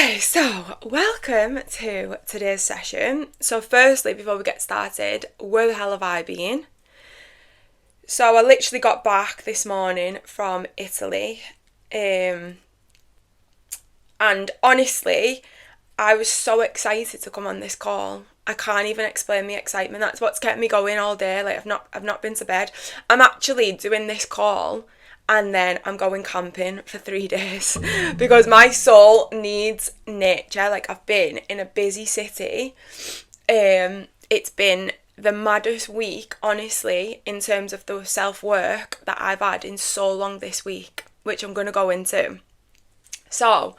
Okay, so welcome to today's session. So firstly, before we get started, where the hell have I been? So I literally got back this morning from Italy, and honestly, I was so excited to come on this call. I can't even explain the excitement. That's what's kept me going all day. Like I've not been to bed. I'm actually doing this call and then I'm going camping for 3 days because my soul needs nature. Like I've been in a busy city. It's been the maddest week, honestly, in terms of the self-work that I've had in so long this week, which I'm going to go into. So,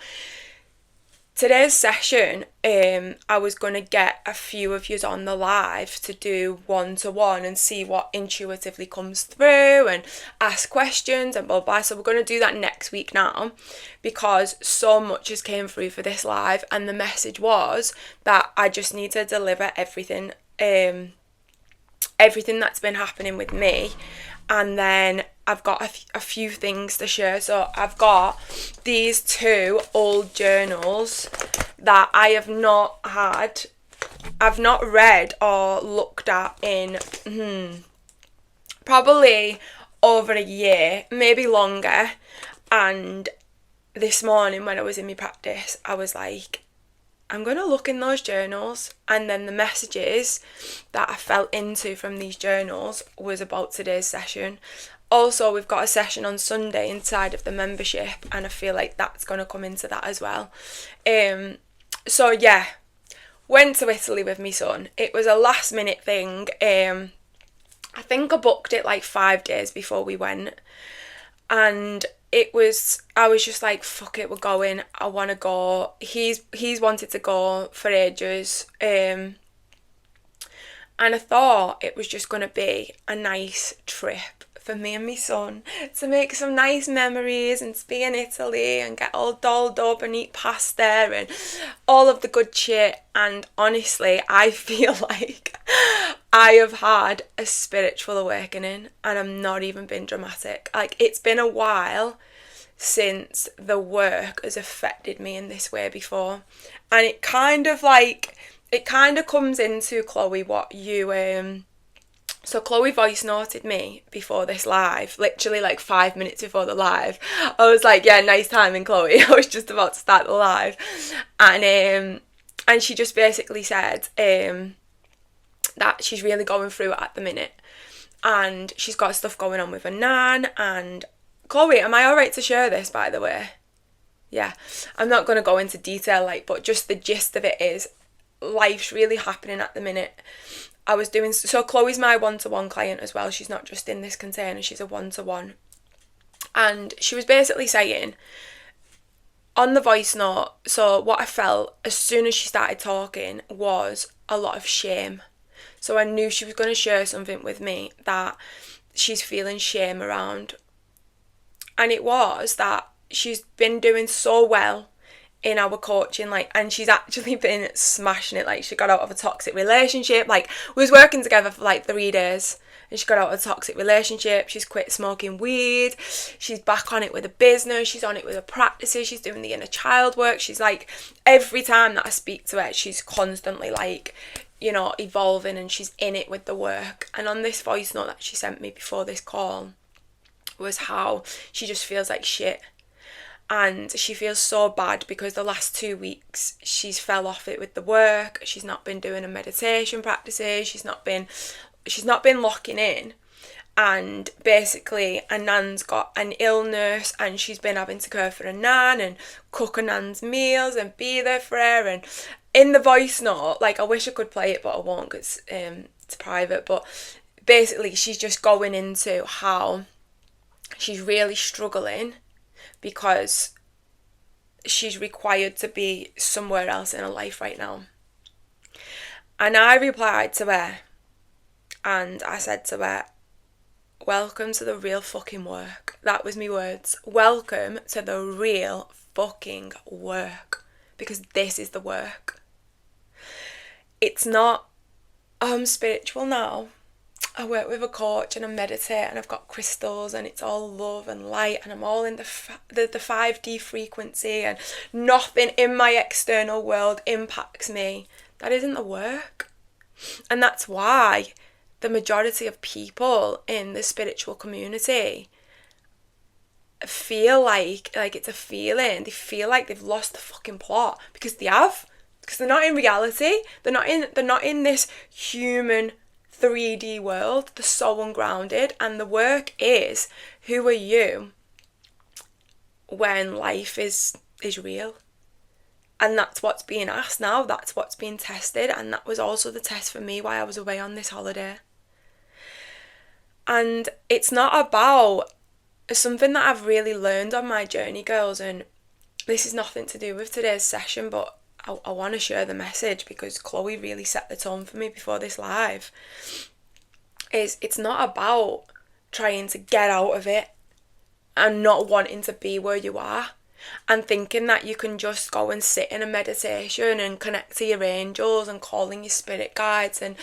today's session, I was going to get a few of yous on the live to do one-to-one and see what intuitively comes through and ask questions and blah, blah. So we're going to do that next week now because so much has came through for this live and the message was that I just need to deliver everything that's been happening with me, and then I've got a few things to share. So I've got these two old journals that I've not read or looked at in probably over a year, maybe longer. And this morning when I was in my practice, I was like, I'm going to look in those journals, and then the messages that I felt into from these journals was about today's session. Also, we've got a session on Sunday inside of the membership, and I feel like that's going to come into that as well. So yeah, went to Italy with my son. It was a last minute thing. I think I booked it like 5 days before we went, and I was just like, fuck it, we're going. I want to go. He's wanted to go for ages. And I thought it was just going to be a nice trip for me and my son to make some nice memories and to be in Italy and get all dolled up and eat pasta and all of the good shit. And honestly, I feel like I have had a spiritual awakening, and I'm not even being dramatic. Like, it's been a while since the work has affected me in this way before, and it kind of comes into Chloe what you so Chloe voice noted me before this live, literally like 5 minutes before the live. I was like, yeah, nice timing, Chloe. I was just about to start the live, and she just basically said that she's really going through it at the minute, and she's got stuff going on with her nan. And Chloe, am I alright to share this, by the way? Yeah, I'm not going to go into detail, but just the gist of it is life's really happening at the minute. So Chloe's my one-to-one client as well. She's not just in this container, she's a one-to-one. And she was basically saying on the voice note, so what I felt as soon as she started talking was a lot of shame. So I knew she was going to share something with me that she's feeling shame around. And it was that she's been doing so well in our coaching, and she's actually been smashing it. She got out of a toxic relationship. We was working together for 3 days, and she got out of a toxic relationship. She's quit smoking weed. She's back on it with a business. She's on it with her practices. She's doing the inner child work. She's every time that I speak to her, she's constantly evolving, and she's in it with the work. And on this voice note that she sent me before this call was how she just feels like shit. And she feels so bad because the last 2 weeks she's fell off it with the work. She's not been doing her meditation practices. She's not been locking in. And basically, a nan's got an illness, and she's been having to care for a nan and cook a nan's meals and be there for her. And in the voice note, I wish I could play it, but I won't because it's private. But basically, she's just going into how she's really struggling because she's required to be somewhere else in her life right now. And I replied to her, and I said to her, welcome to the real fucking work. That was me words. Welcome to the real fucking work, because this is the work. It's not, I'm spiritual now. I work with a coach and I meditate and I've got crystals and it's all love and light and I'm all in the 5D frequency and nothing in my external world impacts me. That isn't the work. And that's why the majority of people in the spiritual community feel like it's a feeling. They feel like they've lost the fucking plot because they have. Because they're not in reality. They're not in this human 3D world. They're so ungrounded. And the work is, who are you when life is real? And that's what's being asked now. That's what's being tested. And that was also the test for me while I was away on this holiday. And it's not about something that I've really learned on my journey, girls, and this is nothing to do with today's session, but I want to share the message because Chloe really set the tone for me before this live. It's not about trying to get out of it and not wanting to be where you are and thinking that you can just go and sit in a meditation and connect to your angels and calling your spirit guides and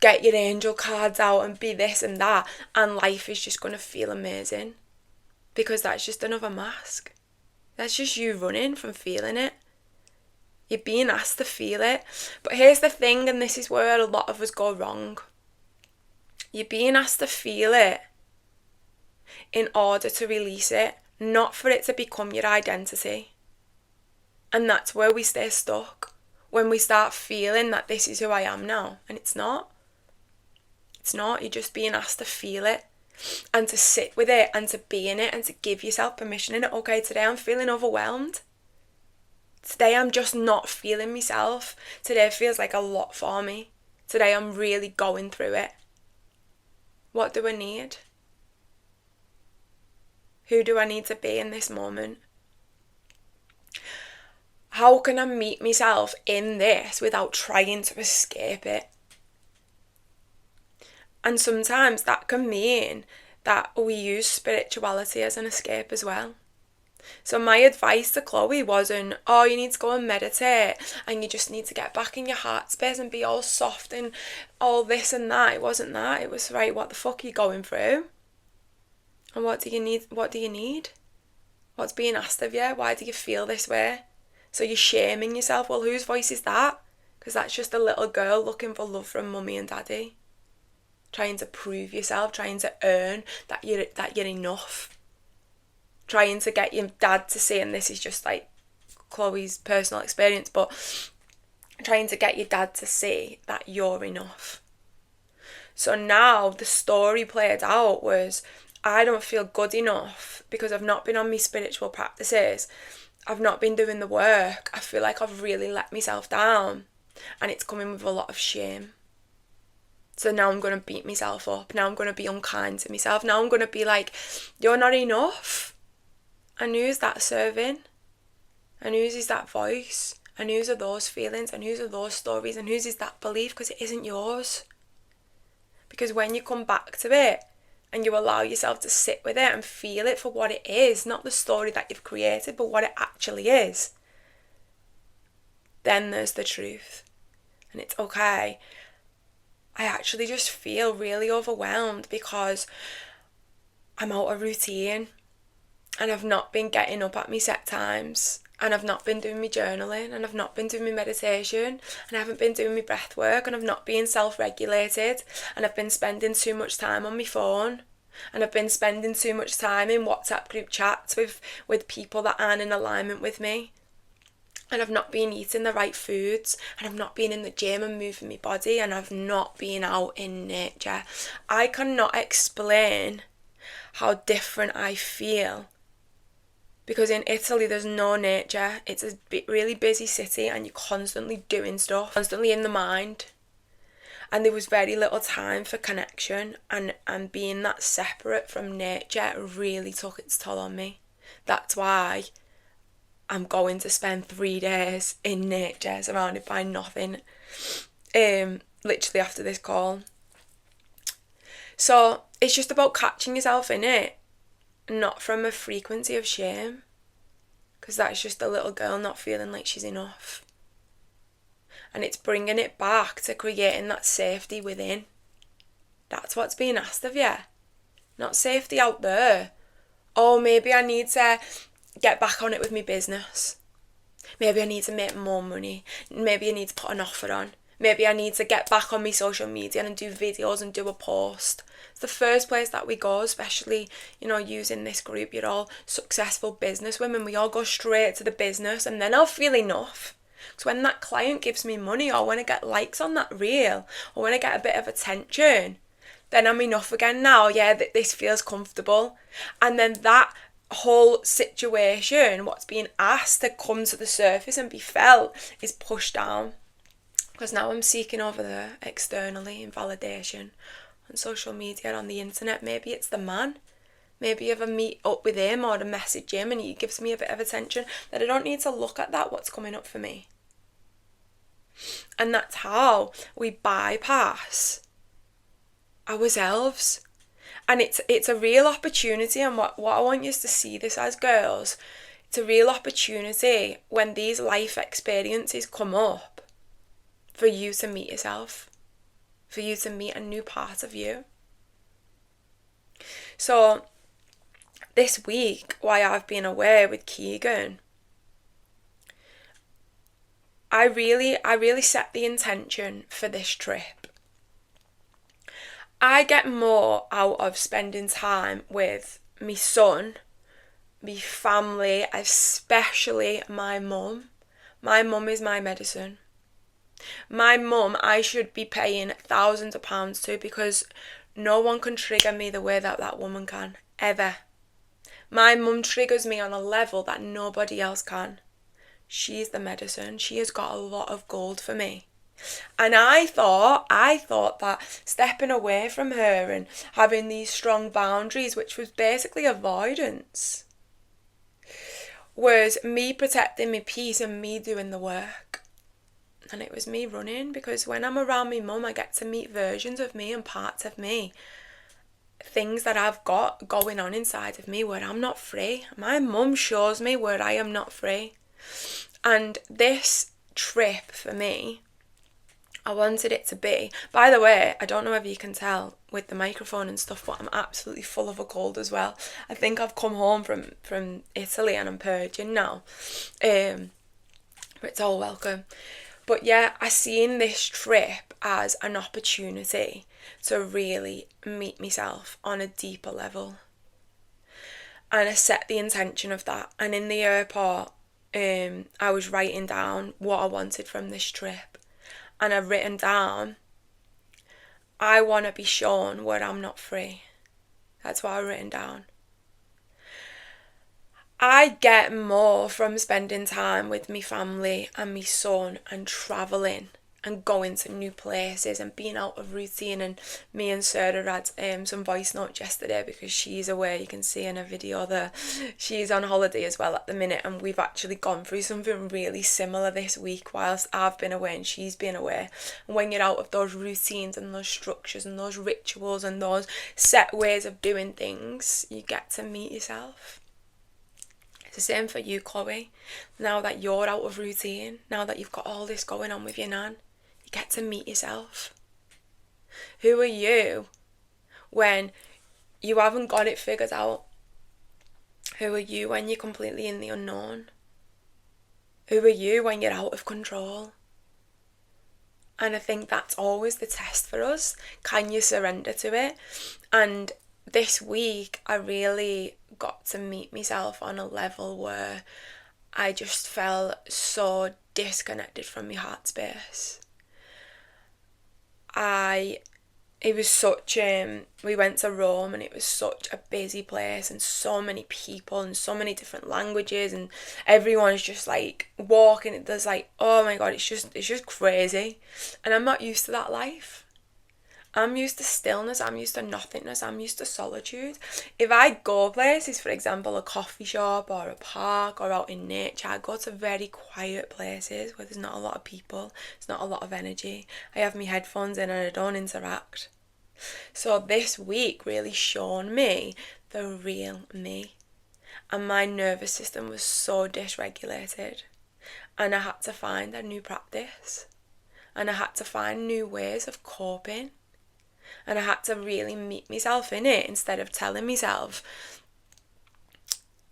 get your angel cards out and be this and that and life is just going to feel amazing, because that's just another mask. That's just you running from feeling it. You're being asked to feel it. But here's the thing, and this is where a lot of us go wrong. You're being asked to feel it in order to release it, not for it to become your identity. And that's where we stay stuck, when we start feeling that this is who I am now, and it's not. It's not. You're just being asked to feel it and to sit with it and to be in it and to give yourself permission in it. Okay, today I'm feeling overwhelmed. Today I'm just not feeling myself. Today feels like a lot for me. Today I'm really going through it. What do I need? Who do I need to be in this moment? How can I meet myself in this without trying to escape it? And sometimes that can mean that we use spirituality as an escape as well. So my advice to Chloe wasn't, oh, you need to go and meditate and you just need to get back in your heart space and be all soft and all this and that. It wasn't that. It was, right, what the fuck are you going through? And what do you need? What do you need? What's being asked of you? Why do you feel this way? So you're shaming yourself. Well, whose voice is that? Because that's just a little girl looking for love from mummy and daddy. Trying to prove yourself, trying to earn that you're enough. Trying to get your dad to see, and this is just like Chloe's personal experience, but trying to get your dad to see that you're enough. So now the story played out was, I don't feel good enough because I've not been on my spiritual practices. I've not been doing the work. I feel like I've really let myself down, and it's coming with a lot of shame. So now I'm going to beat myself up. Now I'm going to be unkind to myself. Now I'm going to be like, you're not enough. And who's that serving? And whose is that voice? And whose are those feelings? And whose are those stories? And whose is that belief? Because it isn't yours. Because when you come back to it and you allow yourself to sit with it and feel it for what it is, not the story that you've created, but what it actually is, then there's the truth. And it's okay. I actually just feel really overwhelmed because I'm out of routine and I've not been getting up at me set times, and I've not been doing my journaling, and I've not been doing my meditation, and I haven't been doing my breath work, and I've not been self-regulated, and I've been spending too much time on my phone, and I've been spending too much time in WhatsApp group chats with people that aren't in alignment with me. And I've not been eating the right foods, and I've not been in the gym and moving my body, and I've not been out in nature. I cannot explain how different I feel, because in Italy there's no nature. It's a really busy city and you're constantly doing stuff, constantly in the mind. And there was very little time for connection, and being that separate from nature really took its toll on me. That's why I'm going to spend 3 days in nature surrounded by nothing, literally after this call. So it's just about catching yourself in it, not from a frequency of shame, because that's just a little girl not feeling like she's enough. And it's bringing it back to creating that safety within. That's what's being asked of you. Not safety out there. Oh, maybe I need to get back on it with my business. Maybe I need to make more money. Maybe I need to put an offer on. Maybe I need to get back on my social media and do videos and do a post. It's the first place that we go, especially, using this group. You're all successful business women. We all go straight to the business, and then I'll feel enough. So when that client gives me money, or when I get likes on that reel, or when I get a bit of attention, then I'm enough again now. Yeah, this feels comfortable. And then that whole situation, what's being asked to come to the surface and be felt, is pushed down. Because now I'm seeking over there externally in validation on social media, on the internet. Maybe it's the man. Maybe if I meet up with him or to message him and he gives me a bit of attention, that I don't need to look at what's coming up for me. And that's how we bypass ourselves. And it's a real opportunity, and what I want you to see this as, girls, it's a real opportunity when these life experiences come up for you to meet yourself, for you to meet a new part of you. So this week, while I've been away with Keegan, I really set the intention for this trip. I get more out of spending time with my son, my family, especially my mum. My mum is my medicine. My mum, I should be paying thousands of pounds to, because no one can trigger me the way that woman can, ever. My mum triggers me on a level that nobody else can. She's the medicine. She has got a lot of gold for me. And I thought that stepping away from her and having these strong boundaries, which was basically avoidance, was me protecting my peace and me doing the work. And it was me running, because when I'm around my mum, I get to meet versions of me and parts of me, things that I've got going on inside of me where I'm not free. My mum shows me where I am not free. And this trip for me, I wanted it to be, by the way, I don't know if you can tell with the microphone and stuff, but I'm absolutely full of a cold as well. I think I've come home from Italy and I'm purging now. But it's all welcome. But yeah, I seen this trip as an opportunity to really meet myself on a deeper level. And I set the intention of that. And in the airport, I was writing down what I wanted from this trip. And I've written down, I want to be shown where I'm not free. That's what I've written down. I get more from spending time with my family and my son and travelling and going to new places and being out of routine. And me and Sarah had some voice notes yesterday, because she's away. You can see in a video that she's on holiday as well at the minute, and we've actually gone through something really similar this week whilst I've been away and she's been away. And when you're out of those routines and those structures and those rituals and those set ways of doing things, you get to meet yourself. The same for you, Chloe. Now that you're out of routine, now that you've got all this going on with your nan, you get to meet yourself. Who are you when you haven't got it figured out? Who are you when you're completely in the unknown? Who are you when you're out of control? And I think that's always the test for us. Can you surrender to it? And this week, I really got to meet myself on a level where I just felt so disconnected from my heart space. It was such, we went to Rome, and it was such a busy place and so many people and so many different languages, and everyone's just like walking. There's like, oh my God, it's just crazy. And I'm not used to that life. I'm used to stillness, I'm used to nothingness, I'm used to solitude. If I go places, for example, a coffee shop or a park or out in nature, I go to very quiet places where there's not a lot of people, there's not a lot of energy. I have my headphones in and I don't interact. So this week really shown me the real me. And my nervous system was so dysregulated. And I had to find a new practice. And I had to find new ways of coping. And I had to really meet myself in it instead of telling myself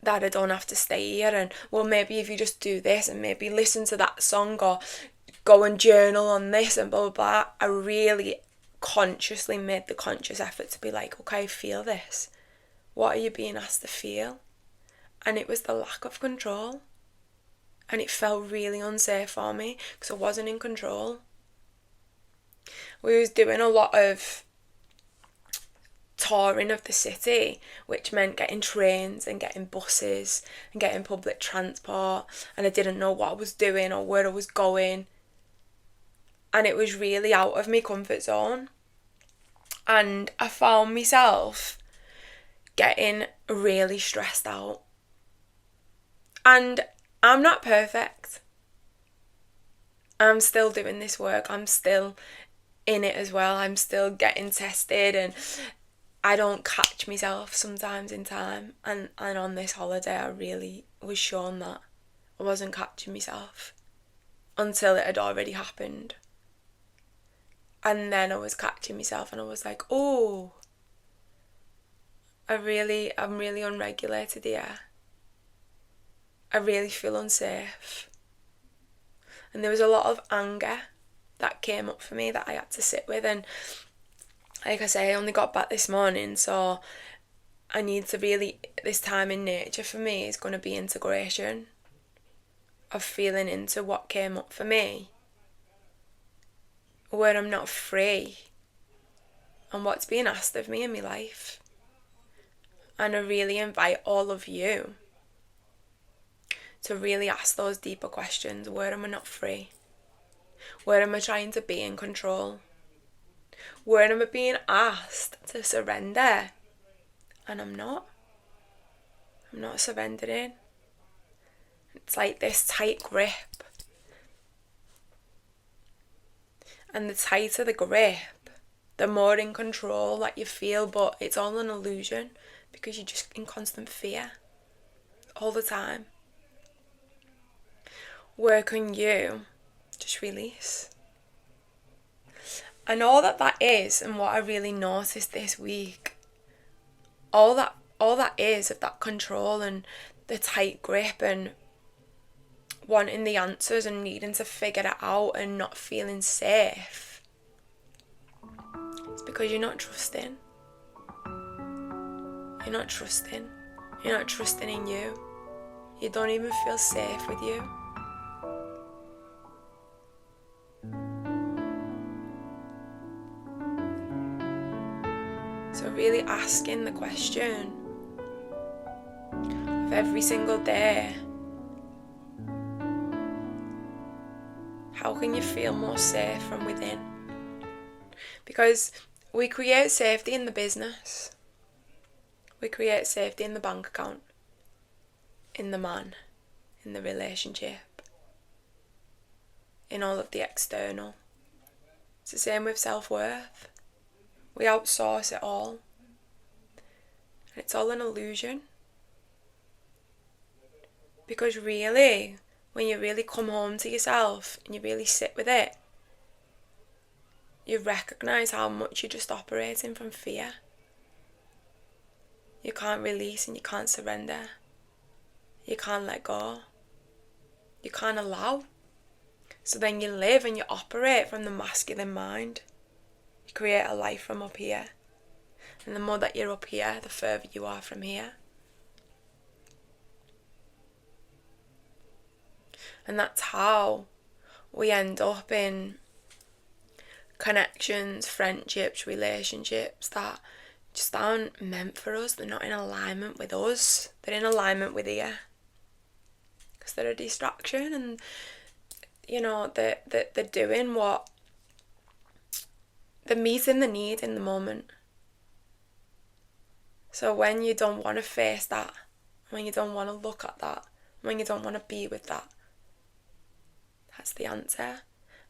that I don't have to stay here and, well, maybe if you just do this and maybe listen to that song or go and journal on this and blah, blah, blah. I really consciously made the conscious effort to be like, okay, feel this. What are you being asked to feel? And it was the lack of control. And it felt really unsafe for me because I wasn't in control. We was doing a lot of touring of the city, which meant getting trains and getting buses and getting public transport, and I didn't know what I was doing or where I was going, and it was really out of my comfort zone, and I found myself getting really stressed out. And I'm not perfect. I'm still doing this work. I'm still in it as well. I'm still getting tested, and I don't catch myself sometimes in time. And on this holiday, I really was shown that I wasn't catching myself until it had already happened. And then I was catching myself, and I was like, oh, I'm really unregulated here. I really feel unsafe. And there was a lot of anger that came up for me that I had to sit with. And like I say, I only got back this morning, so I need to really, this time in nature for me is going to be integration of feeling into what came up for me, where I'm not free, and what's being asked of me in my life. And I really invite all of you to really ask those deeper questions. Where am I not free? Where am I trying to be in control? Where am I being asked to surrender? And I'm not. I'm not surrendering. It's like this tight grip. And the tighter the grip, the more in control that you feel, but it's all an illusion because you're just in constant fear all the time. Where can you just release? And all that is, and what I really noticed this week, all that is of that control and the tight grip and wanting the answers and needing to figure it out and not feeling safe, it's because you're not trusting. You're not trusting. You're not trusting in you. You don't even feel safe with you. So really asking the question of every single day, how can you feel more safe from within? Because we create safety in the business. We create safety in the bank account, in the man, in the relationship, in all of the external. It's the same with self-worth. We outsource it all. And it's all an illusion. Because really, when you really come home to yourself and you really sit with it, you recognise how much you're just operating from fear. You can't release and you can't surrender. You can't let go. You can't allow. So then you live and you operate from the masculine mind. You create a life from up here. And the more that you're up here, the further you are from here. And that's how we end up in connections, friendships, relationships that just aren't meant for us. They're not in alignment with us. They're in alignment with here. Because they're a distraction, and you know, they're doing what, they're meeting the need in the moment. So when you don't want to face that, when you don't want to look at that, when you don't want to be with that, that's the answer.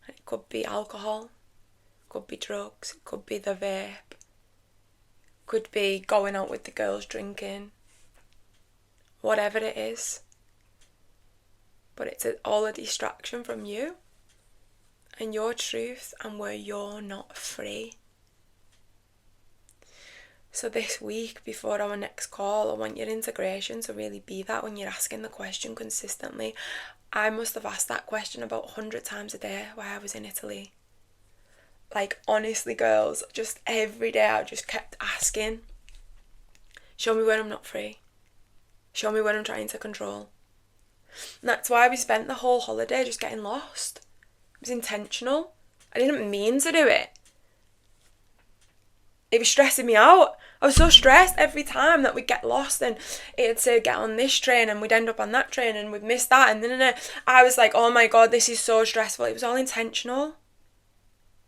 And it could be alcohol, it could be drugs, it could be the vape, it could be going out with the girls drinking, whatever it is. But it's all a distraction from you and your truth and where you're not free. So this week before our next call, I want your integration to really be that when you're asking the question consistently. I must have asked that question about 100 times a day while I was in Italy. Like, honestly, girls, just every day I just kept asking, show me when I'm not free. Show me when I'm trying to control. And that's why we spent the whole holiday just getting lost. It was intentional. I didn't mean to do it. It was stressing me out. I was so stressed every time that we'd get lost and it'd say get on this train and we'd end up on that train and we'd miss that and then I was like, oh my God, this is so stressful. It was all intentional.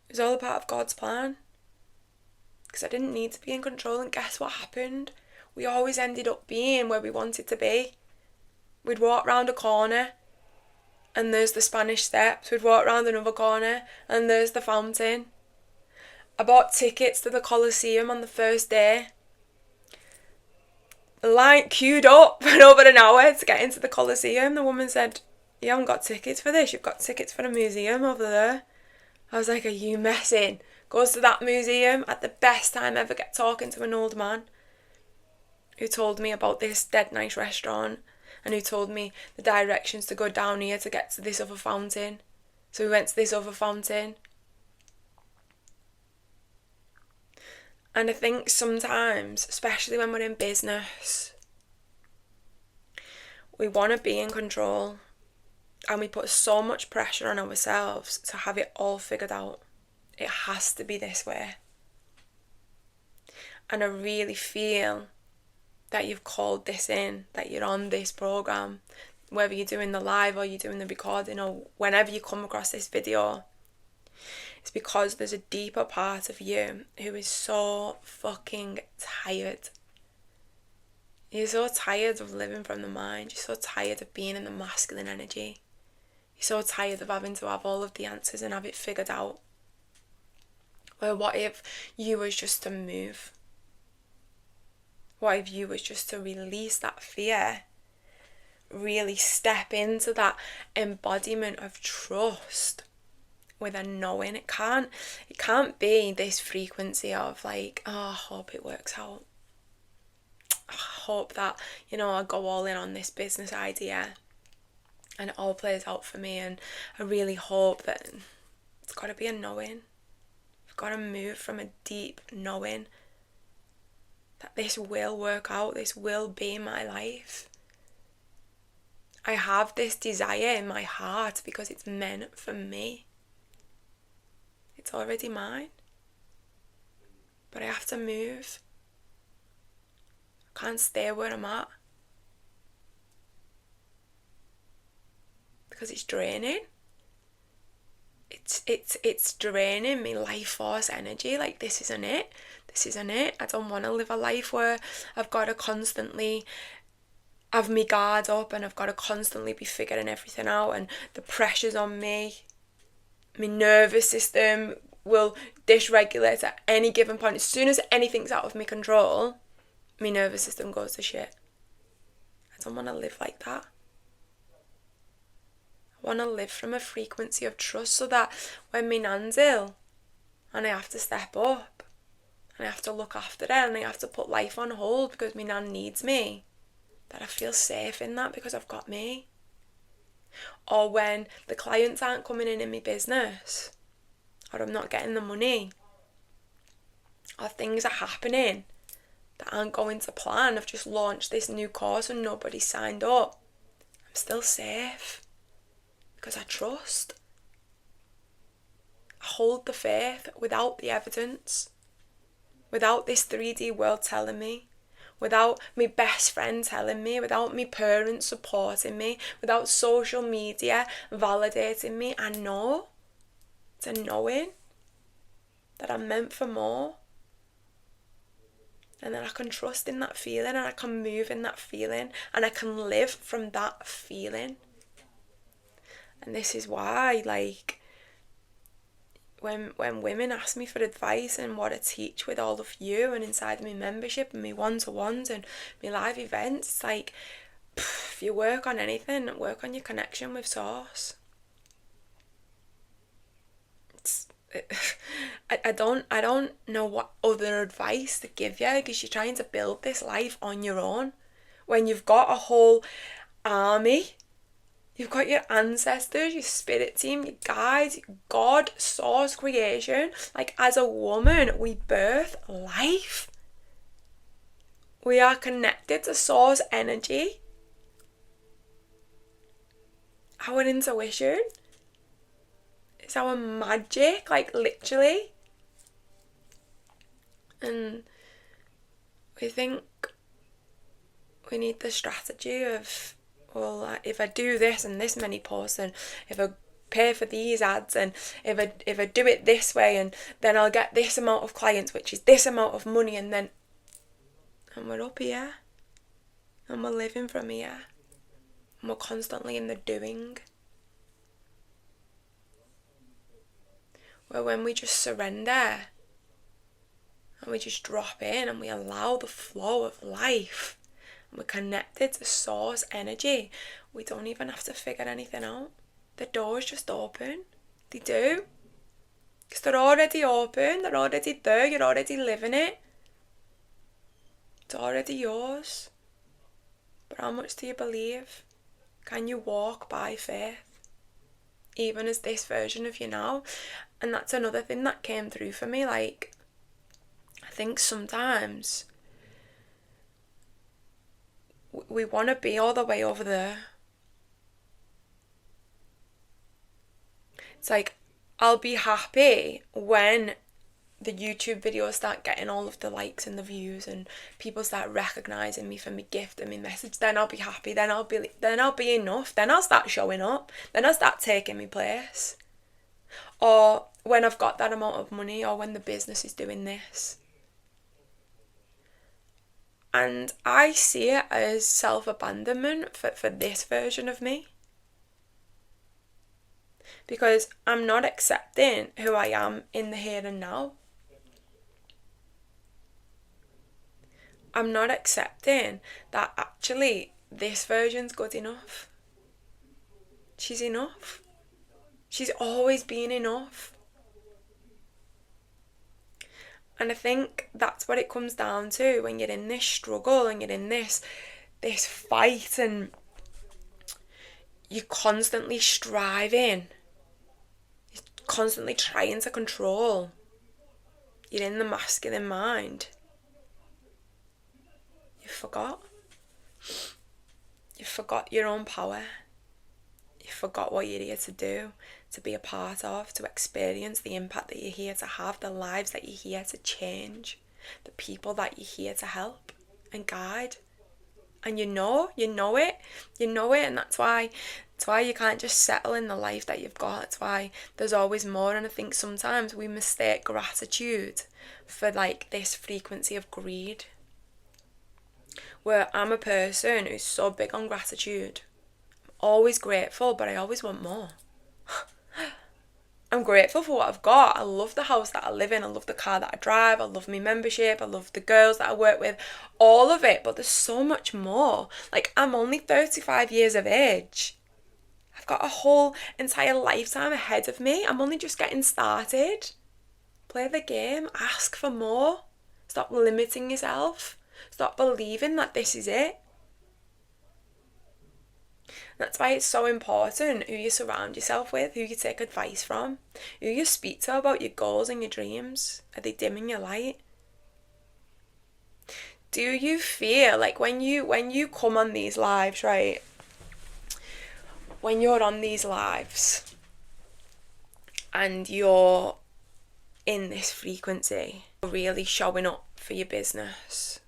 It was all a part of God's plan. Because I didn't need to be in control, and guess what happened? We always ended up being where we wanted to be. We'd walk round a corner and there's the Spanish Steps. We'd walk round another corner and there's the fountain. I bought tickets to the Colosseum on the first day. The line queued up for over an hour to get into the Colosseum. The woman said, you haven't got tickets for this, you've got tickets for a museum over there. I was like, are you messing? Goes to that museum at the best time ever, get talking to an old man who told me about this dead nice restaurant and who told me the directions to go down here to get to this other fountain. So we went to this other fountain. And I think sometimes, especially when we're in business, we want to be in control and we put so much pressure on ourselves to have it all figured out. It has to be this way. And I really feel that you've called this in, that you're on this program, whether you're doing the live or you're doing the recording or whenever you come across this video. It's because there's a deeper part of you who is so fucking tired. You're so tired of living from the mind. You're so tired of being in the masculine energy. You're so tired of having to have all of the answers and have it figured out. Well, what if you was just to move? What if you was just to release that fear? Really step into that embodiment of trust with a knowing. It can't be this frequency of like, oh, I hope it works out. I hope that, I go all in on this business idea and it all plays out for me, and I really hope that it's got to be a knowing. You've got to move from a deep knowing that this will work out, this will be my life. I have this desire in my heart because it's meant for me. It's already mine. But I have to move. I can't stay where I'm at. Because it's draining. It's draining me life force energy. Like, this isn't it. This isn't it. I don't want to live a life where I've got to constantly have my guard up and I've got to constantly be figuring everything out and the pressure's on me. My nervous system will dysregulate at any given point. As soon as anything's out of my control, my nervous system goes to shit. I don't want to live like that. I want to live from a frequency of trust so that when my nan's ill and I have to step up and I have to look after her and I have to put life on hold because my nan needs me, that I feel safe in that because I've got me. Or when the clients aren't coming in my business, or I'm not getting the money, or things are happening that aren't going to plan. I've just launched this new course and nobody signed up. I'm still safe because I trust. I hold the faith without the evidence, without this 3D world telling me, without my best friend telling me, without my parents supporting me, without social media validating me. I know. It's a knowing that I'm meant for more. And then I can trust in that feeling and I can move in that feeling and I can live from that feeling. And this is why, like, when women ask me for advice and what I teach with all of you and inside my membership and my one-to-ones and my live events, it's like, if you work on anything, work on your connection with Source. I I don't know what other advice to give you, because you're trying to build this life on your own when you've got a whole army. You've got your ancestors, your spirit team, your guides, God, source, creation. Like, as a woman, we birth life. We are connected to source energy. Our intuition is our magic, like, literally. And we think we need the strategy of, well, if I do this and this many posts, and if I pay for these ads, and if I do it this way, and then I'll get this amount of clients, which is this amount of money, and we're up here, and we're living from here, and we're constantly in the doing. Where when we just surrender, and we just drop in, and we allow the flow of life, and we're connected to source energy, we don't even have to figure anything out. The doors just open. They do. Because they're already open, they're already there, you're already living it. It's already yours. But how much do you believe? Can you walk by faith? Even as this version of you now. And that's another thing that came through for me. Like, I think sometimes we want to be all the way over there. It's like, I'll be happy when the YouTube videos start getting all of the likes and the views, and people start recognising me for my gift and my message. Then I'll be happy. Then I'll be enough. Then I'll start showing up. Then I'll start taking my place. Or when I've got that amount of money, or when the business is doing this. And I see it as self-abandonment for this version of me. Because I'm not accepting who I am in the here and now. I'm not accepting that actually this version's good enough. She's enough. She's always been enough. And I think that's what it comes down to when you're in this struggle and you're in this fight, and you're constantly striving. You're constantly trying to control. You're in the masculine mind. You forgot. You forgot your own power. You forgot what you're here to do, to be a part of, to experience the impact that you're here to have, the lives that you're here to change, the people that you're here to help and guide. And you know it, and that's why you can't just settle in the life that you've got. That's why there's always more. And I think sometimes we mistake gratitude for like this frequency of greed, where I'm a person who's so big on gratitude. I'm always grateful, but I always want more. I'm grateful for what I've got. I love the house that I live in. I love the car that I drive. I love my membership. I love the girls that I work with. All of it. But there's so much more. Like, I'm only 35 years of age. I've got a whole entire lifetime ahead of me. I'm only just getting started. Play the game. Ask for more. Stop limiting yourself. Stop believing that this is it. That's why it's so important who you surround yourself with, who you take advice from, who you speak to about your goals and your dreams. Are they dimming your light? Do you feel like when you come on these lives, right? When you're on these lives and you're in this frequency, really showing up for your business,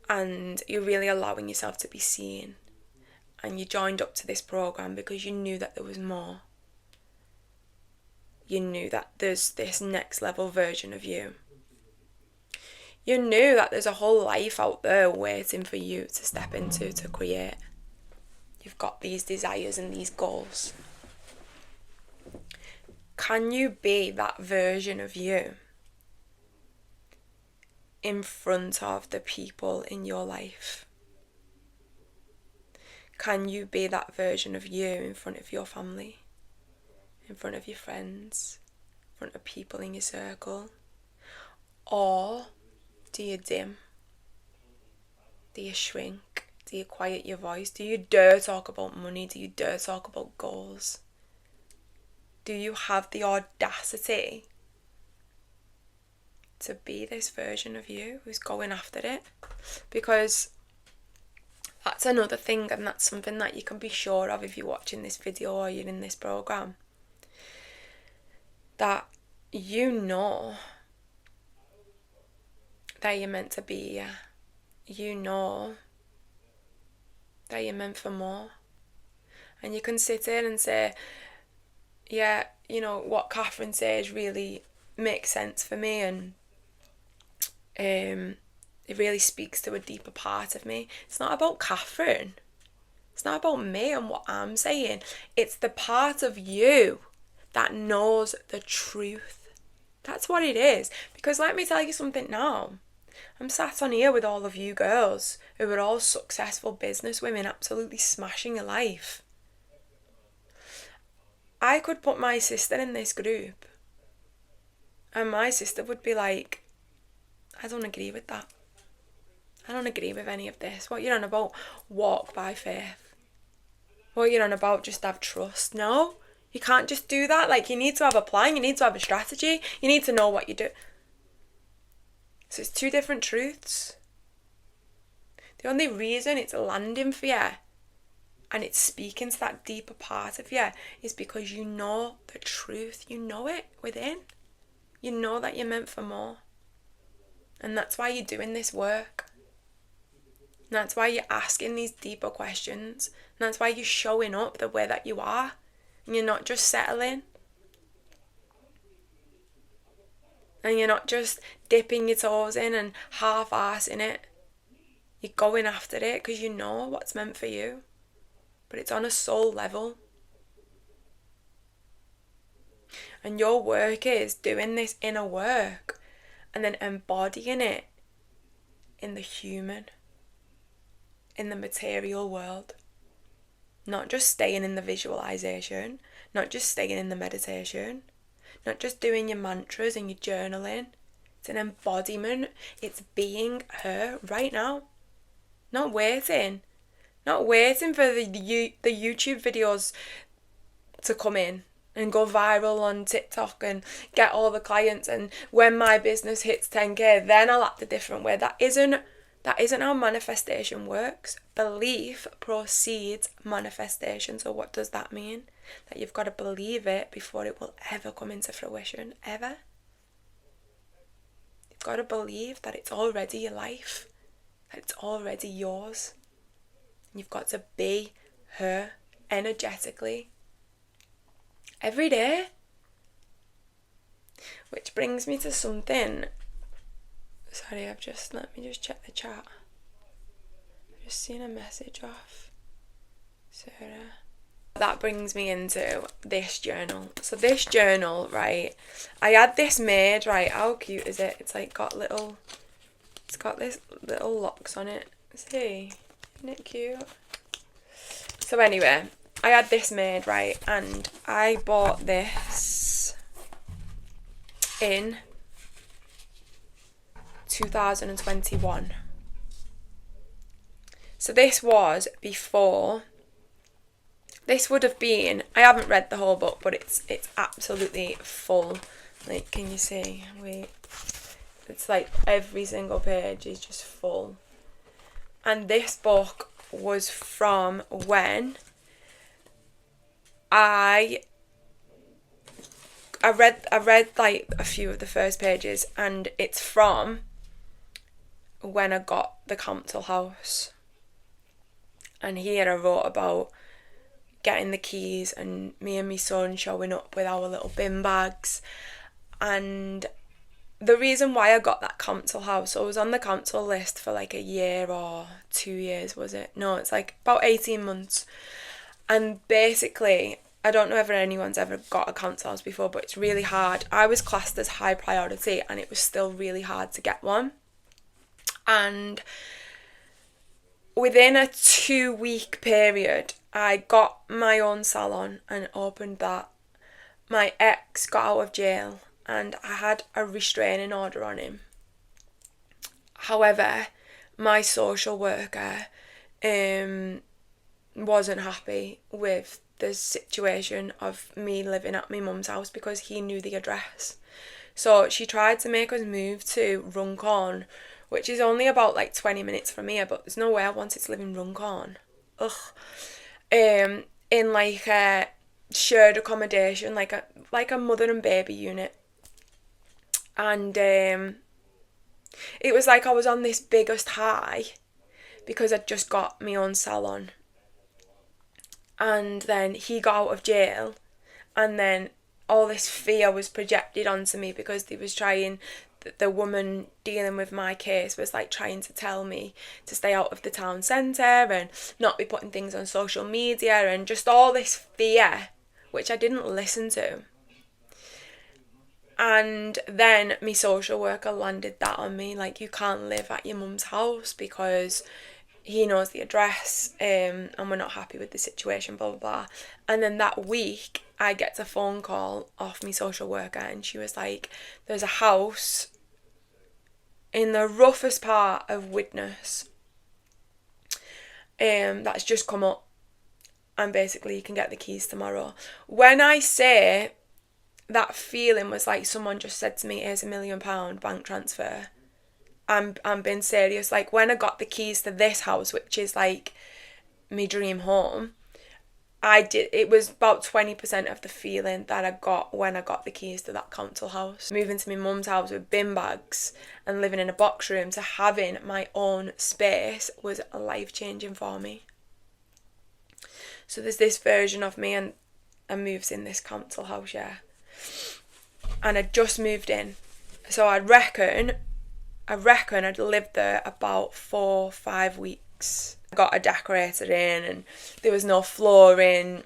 and you're really allowing yourself to be seen, and you joined up to this program because you knew that there was more. You knew that there's this next level version of you. You knew that there's a whole life out there waiting for you to step into, to create. You've got these desires and these goals. Can you be that version of you in front of the people in your life? Can you be that version of you in front of your family, in front of your friends, in front of people in your circle? Or do you dim? Do you shrink? Do you quiet your voice? Do you dare talk about money? Do you dare talk about goals? Do you have the audacity to be this version of you who's going after it? Because that's another thing, and that's something that you can be sure of if you're watching this video or you're in this program, that you know that you're meant to be here. You know that you're meant for more. And you can sit in and say, yeah, you know, what Catherine says really makes sense for me, and it really speaks to a deeper part of me. It's not about Catherine. It's not about me and what I'm saying. It's the part of you that knows the truth. That's what it is. Because let me tell you something now. I'm sat on here with all of you girls who are all successful business women, absolutely smashing your life. I could put my sister in this group, and my sister would be like, I don't agree with that. I don't agree with any of this. What you're on about, walk by faith. What you're on about, just have trust. No, you can't just do that. Like, you need to have a plan, you need to have a strategy, you need to know what you do. So it's two different truths. The only reason it's landing for you and it's speaking to that deeper part of you is because you know the truth. You know it within. You know that you're meant for more. And that's why you're doing this work. And that's why you're asking these deeper questions. And that's why you're showing up the way that you are. And you're not just settling. And you're not just dipping your toes in and half-arsing it. You're going after it because you know what's meant for you. But it's on a soul level. And your work is doing this inner work and then embodying it in the human, in the material world. Not just staying in the visualization, not just staying in the meditation, not just doing your mantras and your journaling. It's an embodiment. It's being her right now. Not waiting. Not waiting for the YouTube videos to come in and go viral on TikTok and get all the clients, and when my business hits 10k, then I'll act a different way. That isn't how manifestation works. Belief precedes manifestation. So what does that mean? That you've got to believe it before it will ever come into fruition. Ever. You've got to believe that it's already your life. That it's already yours. And you've got to be her energetically every day. Which brings me to something. Sorry, let me just check the chat. I've just seen a message off Sarah. That brings me into this journal. So this journal, right, I had this made, right, how cute is it? It's like got this little locks on it. See, isn't it cute? So anyway, I had this made, right, and I bought this in 2021. So this was before. This would have been, I haven't read the whole book, but it's absolutely full. Like, can you see? Wait. It's like every single page is just full. And this book was from when I read like a few of the first pages, and it's from when I got the council house. And here I wrote about getting the keys and me and my son showing up with our little bin bags. And the reason why I got that council house, so I was on the council list for like a year or 2 years, was it? No, it's like about 18 months. And basically, I don't know if anyone's ever got a council house before, but it's really hard. I was classed as high priority and it was still really hard to get one. And within a 2-week period, I got my own salon and opened that. My ex got out of jail and I had a restraining order on him. However, my social worker wasn't happy with the situation of me living at my mum's house because he knew the address. So she tried to make us move to Runcorn, which is only about like 20 minutes from here, but there's no way I wanted to live in Runcorn. Ugh. In like a shared accommodation, like a mother and baby unit. And it was like I was on this biggest high because I'd just got my own salon. And then he got out of jail, and then all this fear was projected onto me because they was trying, the woman dealing with my case was like trying to tell me to stay out of the town centre and not be putting things on social media, and just all this fear, which I didn't listen to. And then my social worker landed that on me, like, you can't live at your mum's house because he knows the address, and we're not happy with the situation, blah, blah, blah. And then that week, I get a phone call off my social worker, and she was like, there's a house in the roughest part of Widnes that's just come up, and basically you can get the keys tomorrow. When I say that feeling was like someone just said to me, here's £1 million bank transfer, I'm being serious. Like, when I got the keys to this house, which is like my dream home, it was about 20% of the feeling that I got when I got the keys to that council house. Moving to my mum's house with bin bags and living in a box room to having my own space was life-changing for me. So there's this version of me, and I moves in this council house, yeah. And I just moved in. So I reckon I'd lived there about 4 or 5 weeks. I got a decorator in, and there was no flooring.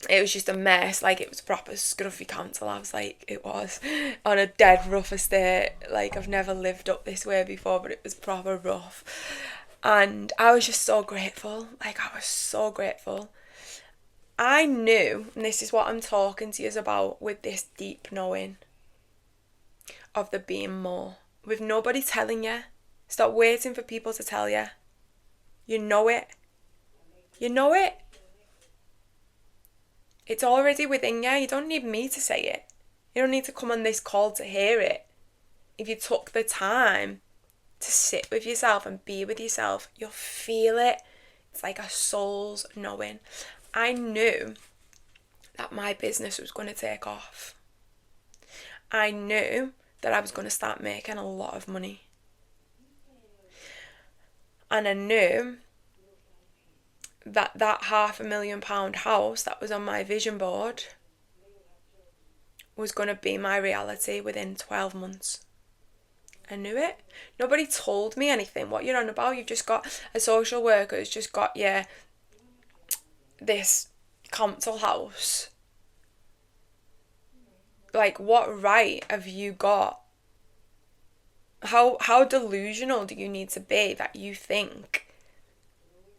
It was just a mess. Like, it was proper scruffy council house, like it was on a dead rough estate. Like, I've never lived up this way before, but it was proper rough. And I was just so grateful. Like, I was so grateful. I knew, and this is what I'm talking to you about with this deep knowing of there being more. With nobody telling you. Stop waiting for people to tell you. You know it. You know it. It's already within you. You don't need me to say it. You don't need to come on this call to hear it. If you took the time to sit with yourself and be with yourself, you'll feel it. It's like a soul's knowing. I knew that my business was going to take off. I knew that I was going to start making a lot of money. And I knew that £500,000 house that was on my vision board was going to be my reality within 12 months. I knew it. Nobody told me anything. What you're on about? You've just got a social worker who's just got you this council house. Like, what right have you got? How delusional do you need to be that you think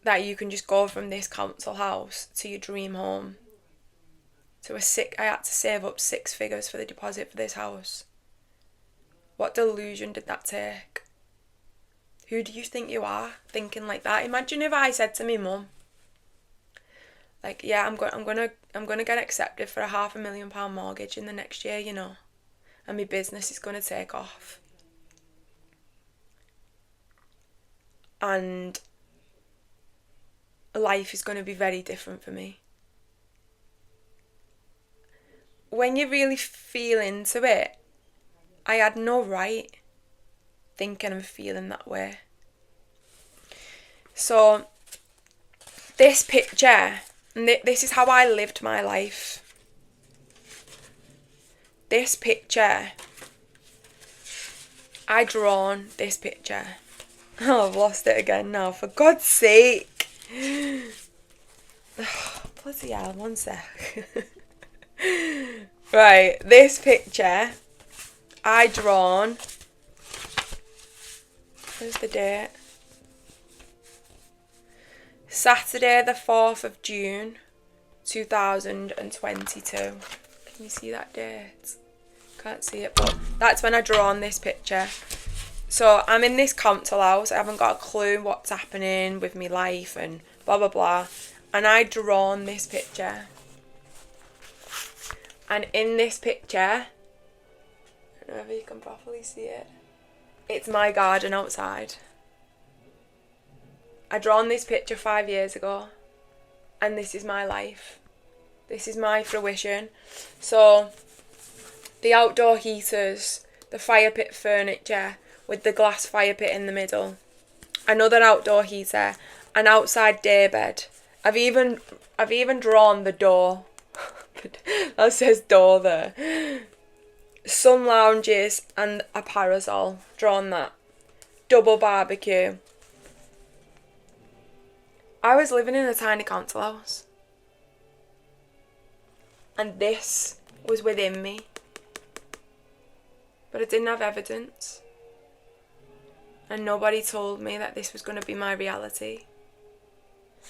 that you can just go from this council house to your dream home? I had to save up 6 figures for the deposit for this house. What delusion did that take? Who do you think you are thinking like that? Imagine if I said to me mum, like, yeah, I'm gonna get accepted for a £500,000 mortgage in the next year, you know, and my business is gonna take off. And life is going to be very different for me. When you really feel into it, I had no right thinking and feeling that way. So this picture, and this is how I lived my life. This picture, I drawn this picture. Oh, I've lost it again now, for God's sake. Oh, bloody hell, one sec. Right, this picture, I drawn, where's the date? Saturday the 4th of June, 2022. Can you see that date? Can't see it, but that's when I drawn this picture. So I'm in this council house. I haven't got a clue what's happening with my life and blah blah blah. And I drawn this picture. And in this picture, I don't know if you can properly see it. It's my garden outside. I drawn this picture 5 years ago. And this is my life. This is my fruition. So the outdoor heaters, the fire pit furniture with the glass fire pit in the middle, another outdoor heater, an outside daybed. I've even drawn the door. That says door there. Sun lounges and a parasol. Drawn that. Double barbecue. I was living in a tiny council house. And this was within me. But I didn't have evidence. And nobody told me that this was going to be my reality.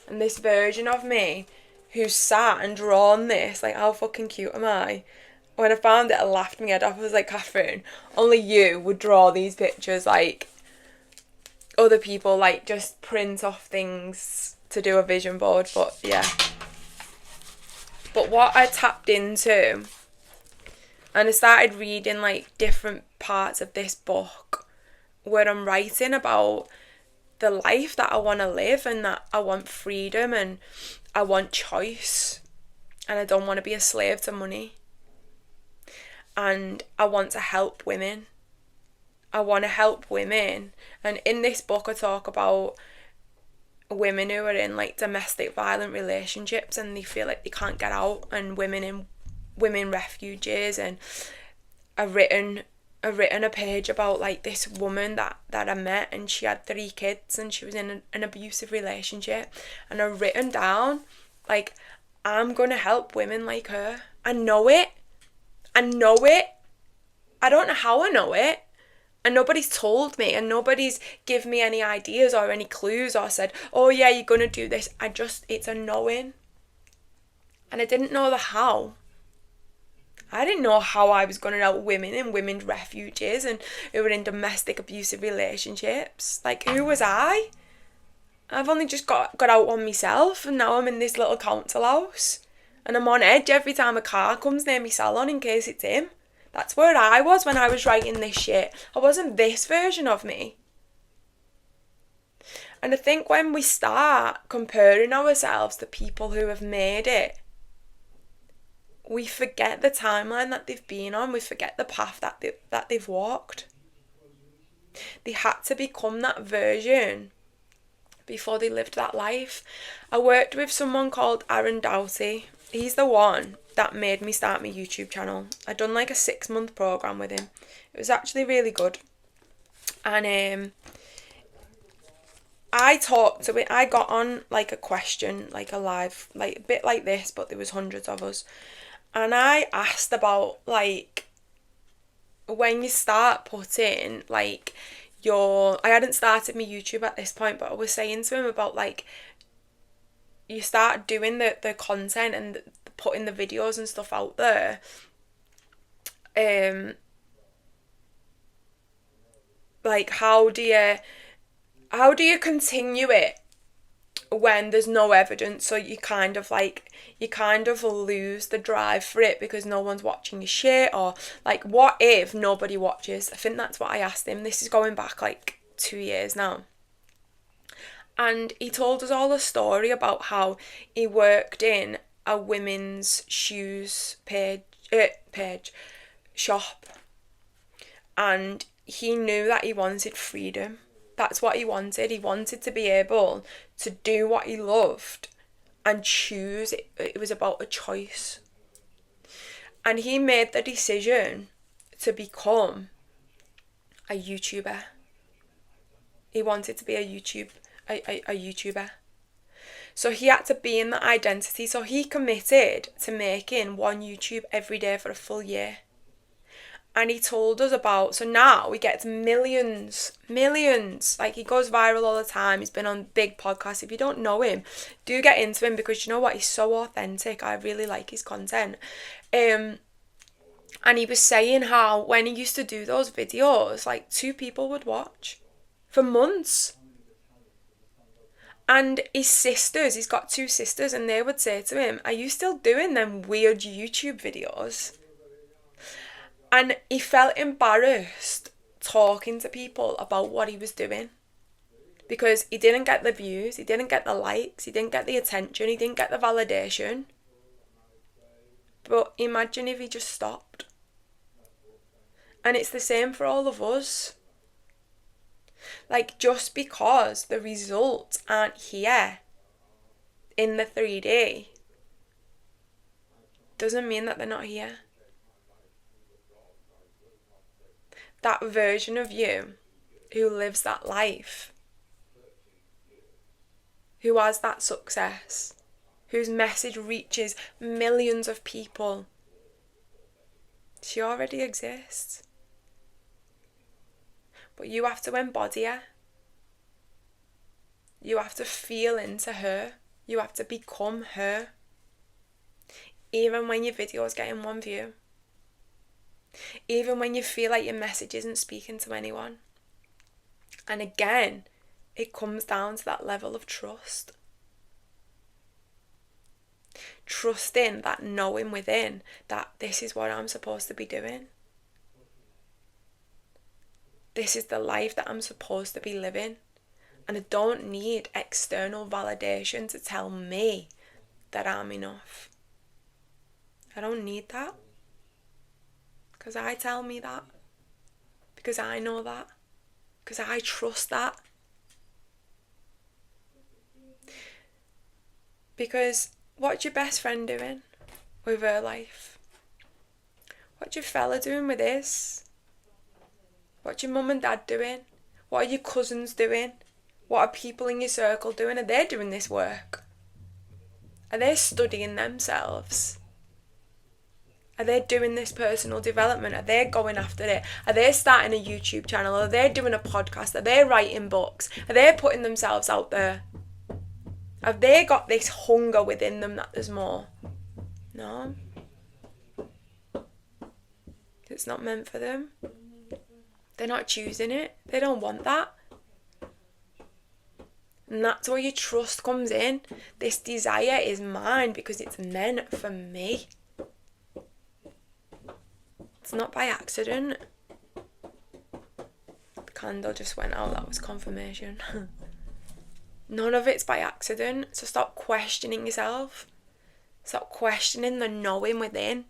And this version of me who sat and drawn this, like, how fucking cute am I? When I found it, I laughed my head off. I was like, Catherine, only you would draw these pictures. Like, other people, like, just print off things to do a vision board. But, yeah. But what I tapped into, and I started reading, like, different parts of this book where I'm writing about the life that I want to live and that I want freedom and I want choice and I don't want to be a slave to money. And I want to help women. I want to help women. And in this book I talk about women who are in, like, domestic violent relationships and they feel like they can't get out, and women refugees. And I've written a page about, like, this woman that I met, and she had 3 kids and she was in an abusive relationship, and I've written down, like, I'm going to help women like her. I know it. I don't know how I know it, and nobody's told me, and nobody's given me any ideas or any clues or said, oh yeah, you're going to do this. It's a knowing. And I didn't know the how. I didn't know how I was going to help women and women's refugees and who were in domestic abusive relationships. Like, who was I? I've only just got out on myself, and now I'm in this little council house. And I'm on edge every time a car comes near my salon in case it's him. That's where I was when I was writing this shit. I wasn't this version of me. And I think when we start comparing ourselves to people who have made it, we forget the timeline that they've been on. We forget the path that they've walked. They had to become that version before they lived that life. I worked with someone called Aaron Doughty. He's the one that made me start my YouTube channel. I'd done like a 6-month program with him. It was actually really good. And I talked to it. I got on like a question, like a live, like a bit like this, but there was hundreds of us. And I asked about, like, when you start putting, like, I hadn't started my YouTube at this point, but I was saying to him about, like, you start doing the content and putting the videos and stuff out there. Like, how do you continue it when there's no evidence? So you kind of lose the drive for it because no one's watching your shit. Or, like, what if nobody watches? I think that's what I asked him. This is going back like 2 years now. And he told us all a story about how he worked in a women's shoes shop, and he knew that he wanted freedom. That's what he wanted. He wanted to be able to do what he loved and choose. It was about a choice. And he made the decision to become a YouTuber. He wanted to be a YouTuber. So he had to be in that identity. So he committed to making one YouTube every day for a full year. And he told us about, so now he gets millions. Like, he goes viral all the time. He's been on big podcasts. If you don't know him, do get into him, because you know what? He's so authentic. I really like his content. And And he was saying how when he used to do those videos, like 2 people would watch for months. And his sisters, he's got 2 sisters, and they would say to him, are you still doing them weird YouTube videos? And he felt embarrassed talking to people about what he was doing. Because he didn't get the views, he didn't get the likes, he didn't get the attention, he didn't get the validation. But imagine if he just stopped. And it's the same for all of us. Like, just because the results aren't here in the 3D doesn't mean that they're not here. That version of you who lives that life, who has that success, whose message reaches millions of people, she already exists. But you have to embody her. You have to feel into her. You have to become her. Even when your video is getting 1 view. Even when you feel like your message isn't speaking to anyone. And again, it comes down to that level of trust. Trusting that knowing within that this is what I'm supposed to be doing. This is the life that I'm supposed to be living. And I don't need external validation to tell me that I'm enough. I don't need that. Because I tell me that. Because I know that. Because I trust that. Because what's your best friend doing with her life? What's your fella doing with his? What's your mum and dad doing? What are your cousins doing? What are people in your circle doing? Are they doing this work? Are they studying themselves? Are they doing this personal development? Are they going after it? Are they starting a YouTube channel? Are they doing a podcast? Are they writing books? Are they putting themselves out there? Have they got this hunger within them that there's more? No. It's not meant for them. They're not choosing it. They don't want that. And that's where your trust comes in. This desire is mine because it's meant for me. It's not by accident. The candle just went out. That was confirmation. None of it's by accident. So stop questioning yourself. Stop questioning the knowing within.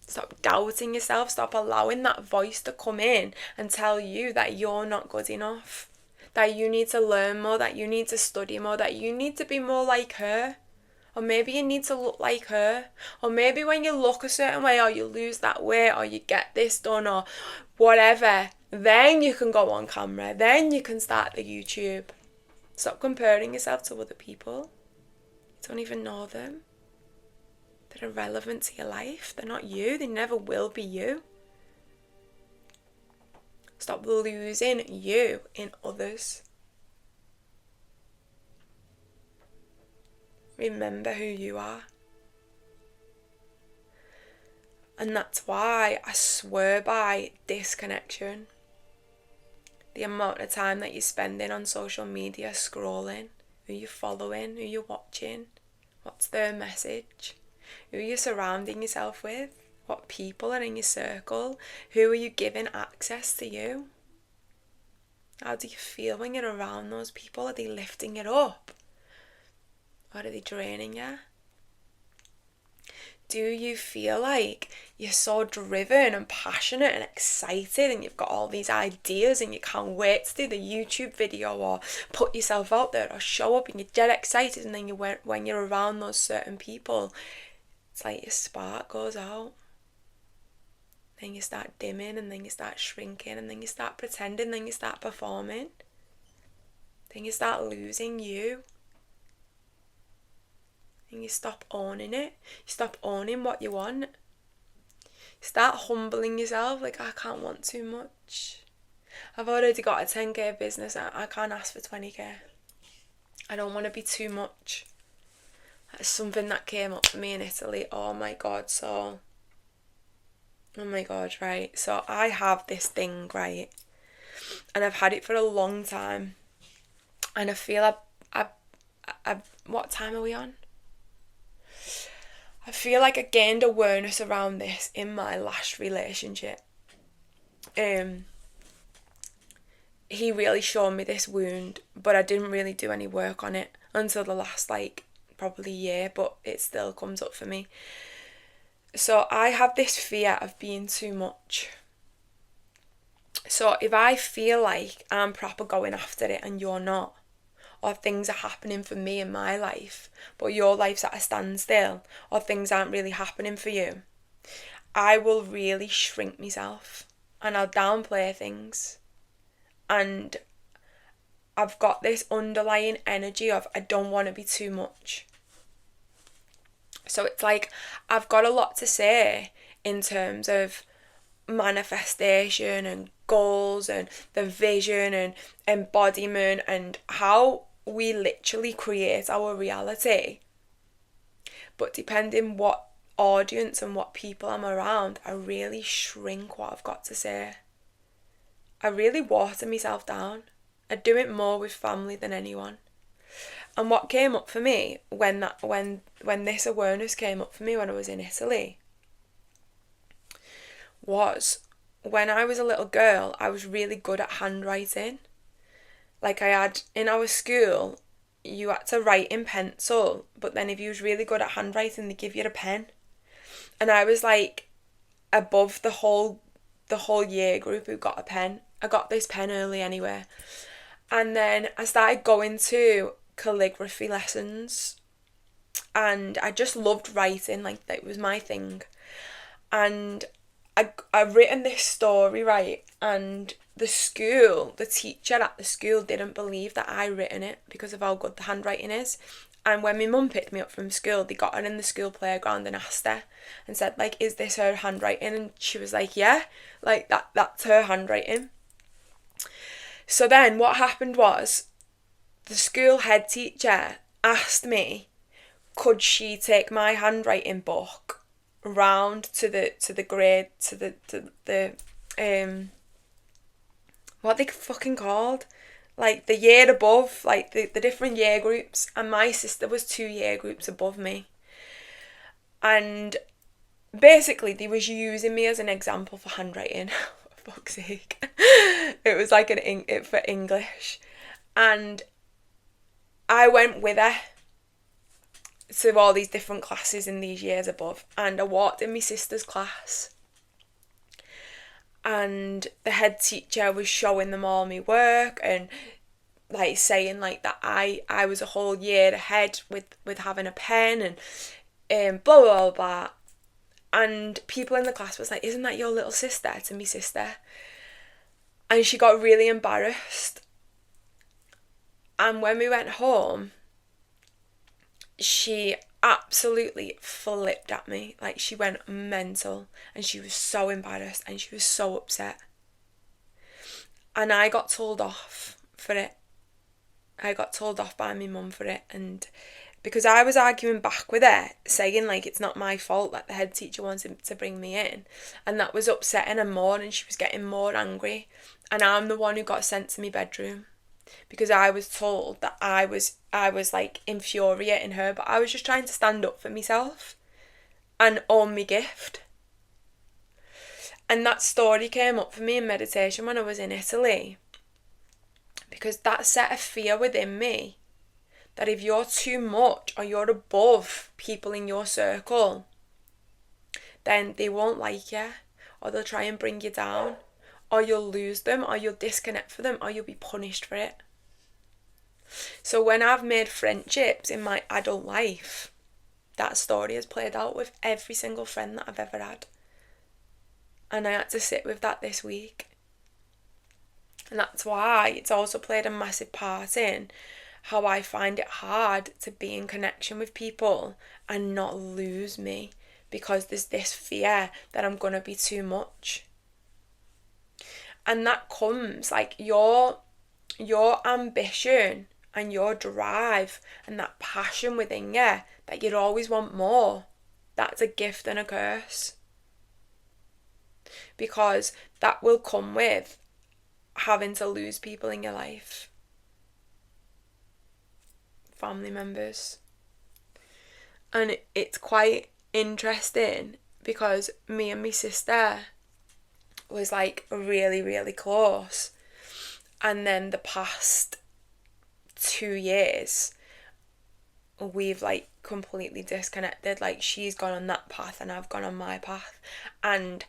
Stop doubting yourself. Stop allowing that voice to come in and tell you that you're not good enough. That you need to learn more. That you need to study more. That you need to be more like her. Or maybe you need to look like her. Or maybe when you look a certain way, or you lose that weight, or you get this done, or whatever, then you can go on camera. Then you can start the YouTube. Stop comparing yourself to other people. You don't even know them. They're irrelevant to your life. They're not you. They never will be you. Stop losing you in others. Remember who you are. And that's why I swear by disconnection. The amount of time that you're spending on social media scrolling, who you're following, who you're watching, what's their message, who you're surrounding yourself with, what people are in your circle, who are you giving access to you? How do you feel when you're around those people? Are they lifting it up? Or are they draining you? Do you feel like you're so driven and passionate and excited and you've got all these ideas and you can't wait to do the YouTube video or put yourself out there or show up and you're dead excited, and then when you're around those certain people, it's like your spark goes out. Then you start dimming, and then you start shrinking, and then you start pretending, then you start performing. Then you start losing you. And you stop owning it. You stop owning what you want. You start humbling yourself, like, I can't want too much. I've already got a 10k business. I can't ask for 20k. I don't want to be too much. That's something that came up for me in Italy. Oh my God, so Oh my God, right. So I have this thing, right? And I've had it for a long time. And I feel what time are we on? I feel like I gained awareness around this in my last relationship. He really showed me this wound, but I didn't really do any work on it until the last, like, probably year, but it still comes up for me. So I have this fear of being too much. So if I feel like I'm proper going after it and you're not, or things are happening for me in my life, but your life's at a standstill, or things aren't really happening for you, I will really shrink myself and I'll downplay things. And I've got this underlying energy of I don't want to be too much. So it's like I've got a lot to say in terms of manifestation and goals and the vision and embodiment and how we literally create our reality. But depending what audience and what people I'm around, I really shrink what I've got to say. I really water myself down. I do it more with family than anyone. And what came up for me when this awareness came up for me when I was in Italy was when I was a little girl, I was really good at handwriting. Like, I had, in our school, you had to write in pencil, but then if you was really good at handwriting, they give you a pen. And I was like above the whole year group who got a pen. I got this pen early anyway. And then I started going to calligraphy lessons, and I just loved writing, like that was my thing. And I've written this story, right, and the teacher at the school didn't believe that I'd written it because of how good the handwriting is. And when my mum picked me up from school, they got her in the school playground and asked her and said, like, is this her handwriting? And she was like, yeah, like that's her handwriting. So then what happened was the school head teacher asked me, could she take my handwriting book round to the grade, to the what they fucking called, like the year above, like the different year groups, and my sister was 2 year groups above me. And basically they was using me as an example for handwriting. For fuck's sake. It was like for English. And I went with her to all these different classes in these years above, and I walked in my sister's class, and the head teacher was showing them all my work and like saying like that I was a whole year ahead with having a pen and blah blah blah blah. And people in the class was like, isn't that your little sister, to me sister? And she got really embarrassed. And when we went home, she absolutely flipped at me. Like, she went mental and she was so embarrassed and she was so upset. And I got told off for it. I got told off by my mum for it, and because I was arguing back with her, saying like it's not my fault that the head teacher wanted to bring me in, and that was upsetting her more, and she was getting more angry, and I'm the one who got sent to my bedroom because I was told that I was like infuriating her, but I was just trying to stand up for myself and own my gift. And that story came up for me in meditation when I was in Italy, because that set a fear within me that if you're too much or you're above people in your circle, then they won't like you, or they'll try and bring you down, or you'll lose them, or you'll disconnect from them, or you'll be punished for it. So when I've made friendships in my adult life, that story has played out with every single friend that I've ever had. And I had to sit with that this week. And that's why it's also played a massive part in how I find it hard to be in connection with people and not lose me, because there's this fear that I'm going to be too much. And that comes like your ambition and your drive and that passion within you that you'd always want more. That's a gift and a curse. because that will come with having to lose people in your life. Family members. And it's quite interesting because me and my sister was like really, really close. And then the past 2 years, we've like completely disconnected. Like, she's gone on that path and I've gone on my path. And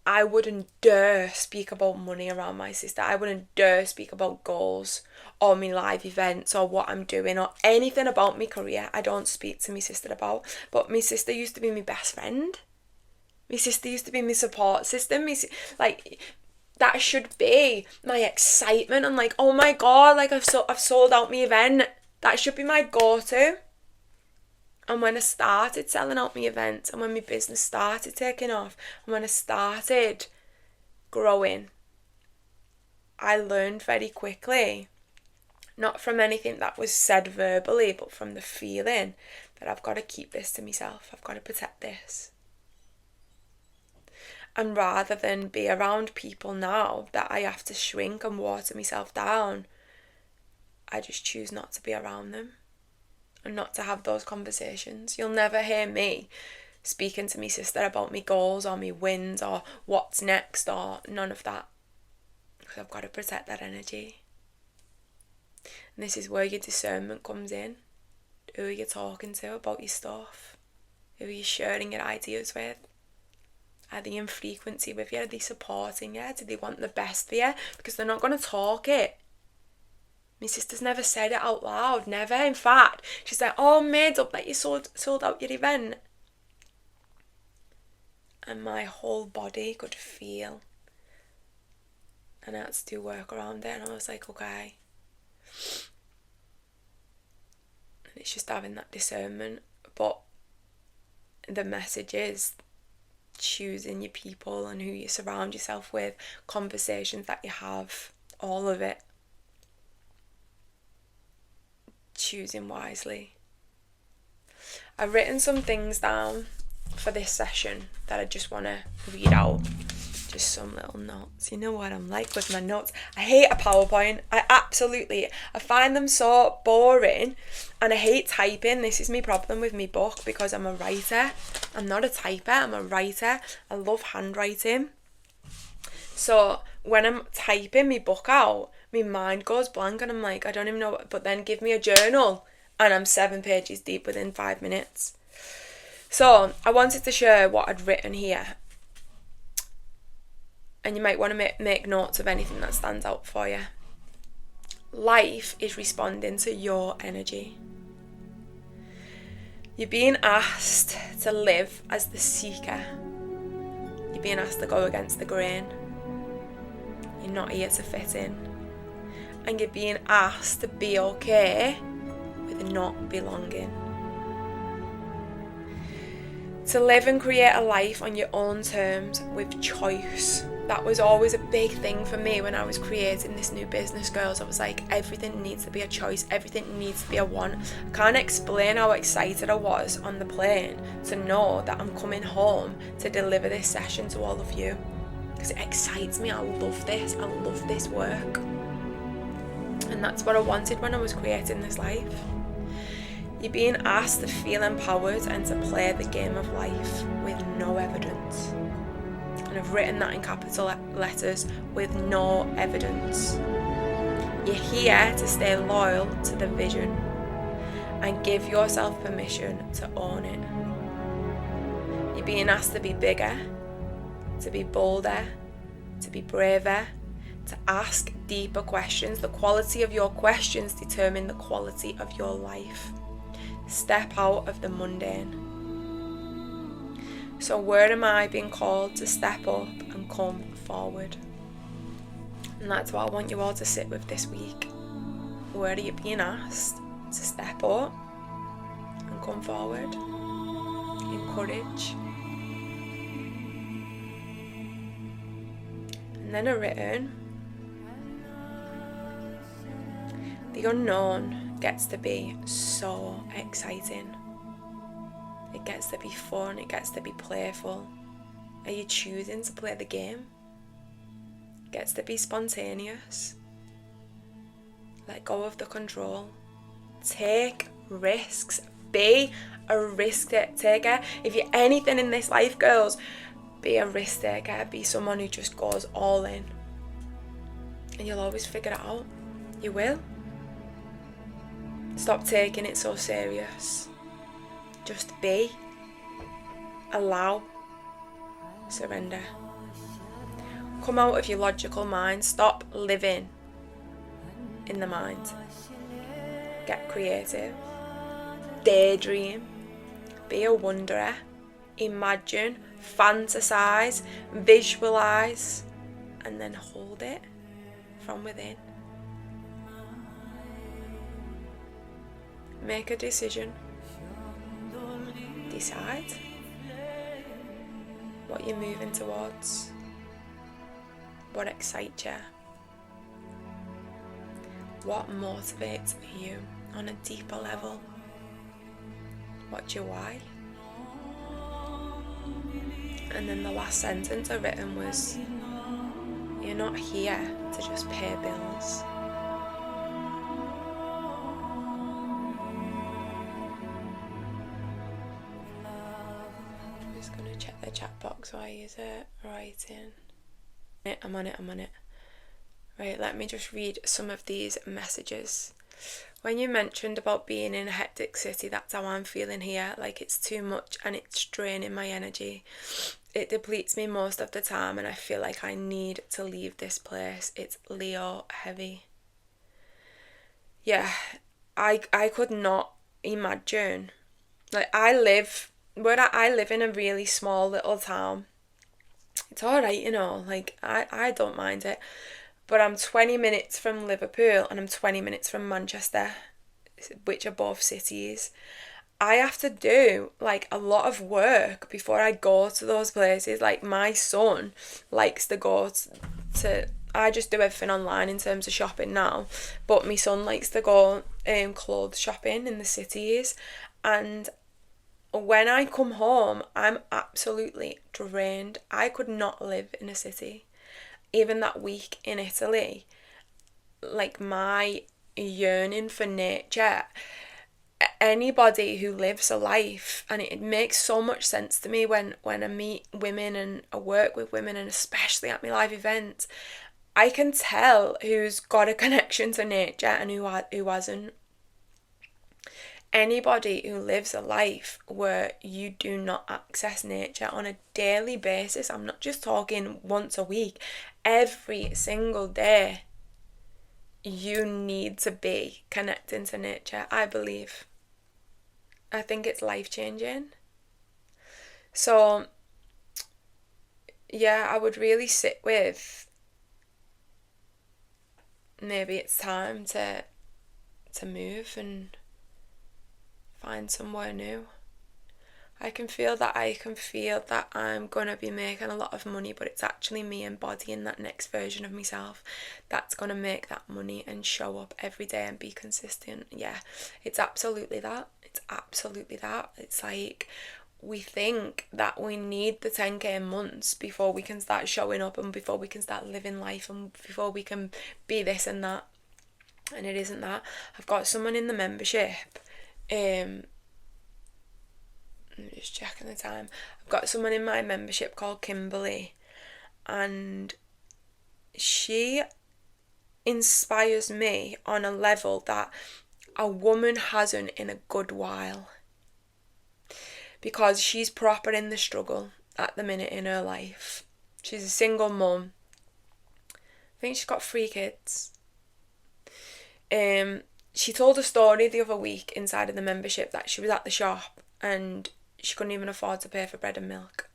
I wouldn't dare speak about money around my sister. I wouldn't dare speak about goals or my live events or what I'm doing or anything about my career. I don't speak to my sister about. But my sister used to be my best friend. My sister used to be my support system. Like, that should be my excitement. I'm like, oh my God, like I've sold out my event. That should be my go-to. And when I started selling out my events, and when my business started taking off, and when I started growing, I learned very quickly, not from anything that was said verbally, but from the feeling that I've got to keep this to myself. I've got to protect this. And rather than be around people now that I have to shrink and water myself down, I just choose not to be around them and not to have those conversations. You'll never hear me speaking to my sister about my goals or my wins or what's next or none of that, because I've got to protect that energy. And this is where your discernment comes in. Who are you talking to about your stuff? Who are you sharing your ideas with? Are they in frequency with you? Are they supporting you? Do they want the best for you? Because they're not going to talk it. My sister's never said it out loud, never. In fact, she's like, oh, made up that you sold out your event. And my whole body could feel. And I had to do work around it, and I was like, okay. And it's just having that discernment. But the message is choosing your people and who you surround yourself with, conversations that you have, all of it. Choosing wisely. I've written some things down for this session that I just want to read out. Just some little notes. You know what I'm like with my notes. I hate a PowerPoint. I find them so boring, and I hate typing. This is my problem with my book, because I'm a writer. I'm not a typer, I'm a writer. I love handwriting. So when I'm typing my book out, my mind goes blank and I'm like, I don't even know. But then give me a journal and I'm 7 pages deep within 5 minutes. So I wanted to share what I'd written here. And you might want to make notes of anything that stands out for you. Life is responding to your energy. You're being asked to live as the seeker. You're being asked to go against the grain. You're not here to fit in. And you're being asked to be okay with not belonging. To live and create a life on your own terms with choice. That was always a big thing for me when I was creating this new business, girls. I was like, everything needs to be a choice. Everything needs to be a want. I can't explain how excited I was on the plane to know that I'm coming home to deliver this session to all of you. Because it excites me. I love this. I love this work. And that's what I wanted when I was creating this life. You're being asked to feel empowered and to play the game of life with no evidence. And I've written that in capital letters, with no evidence. You're here to stay loyal to the vision and give yourself permission to own it. You're being asked to be bigger, to be bolder, to be braver, to ask deeper questions. The quality of your questions determine the quality of your life. Step out of the mundane. So where am I being called to step up and come forward? And that's what I want you all to sit with this week. Where are you being asked to step up and come forward? Encourage. And then a written. The unknown gets to be so exciting. It gets to be fun, it gets to be playful. Are you choosing to play the game? Gets to be spontaneous. Let go of the control. Take risks. Be a risk taker. If you're anything in this life, girls, be a risk taker. Be someone who just goes all in. And you'll always figure it out. You will. Stop taking it so serious. Just be. Allow. Surrender. Come out of your logical mind. Stop living in the mind. Get creative. Daydream. Be a wanderer. Imagine. Fantasize. Visualize. And then hold it from within. Make a decision. Decide what you're moving towards. What excites you? What motivates you on a deeper level? What's your why? And then the last sentence I written was, you're not here to just pay bills. I'm just going to check the chat box while you're writing. I'm on it. Right, let me just read some of these messages. When you mentioned about being in a hectic city, that's how I'm feeling here. Like it's too much and it's draining my energy. It depletes me most of the time and I feel like I need to leave this place. It's Leo heavy. Yeah, I could not imagine. Like I live in a really small little town. It's alright, you know, like I don't mind it. But I'm 20 minutes from Liverpool and I'm 20 minutes from Manchester, which are both cities. I have to do like a lot of work before I go to those places. Like my son likes to go to I just do everything online in terms of shopping now, but my son likes to go clothes shopping in the cities, and when I come home I'm absolutely drained. I could not live in a city. Even that week in Italy, like my yearning for nature, anybody who lives a life, and it makes so much sense to me when I meet women and I work with women, and especially at my live events, I can tell who's got a connection to nature and who hasn't. Anybody who lives a life where you do not access nature on a daily basis, I'm not just talking once a week, every single day, you need to be connecting to nature, I believe. I think it's life-changing. So, yeah, I would really sit with, maybe it's time to move and find somewhere new. I can feel that I'm going to be making a lot of money, but it's actually me embodying that next version of myself that's going to make that money and show up every day and be consistent. Yeah, it's absolutely that. It's like we think that we need the 10k months before we can start showing up and before we can start living life and before we can be this and that. And it isn't that. I've got someone in the membership. I'm just checking the time. I've got someone in my membership called Kimberly, and she inspires me on a level that a woman hasn't in a good while, because she's proper in the struggle at the minute in her life. She's a single mum. I think she's got 3 kids. She told a story the other week inside of the membership that she was at the shop and she couldn't even afford to pay for bread and milk.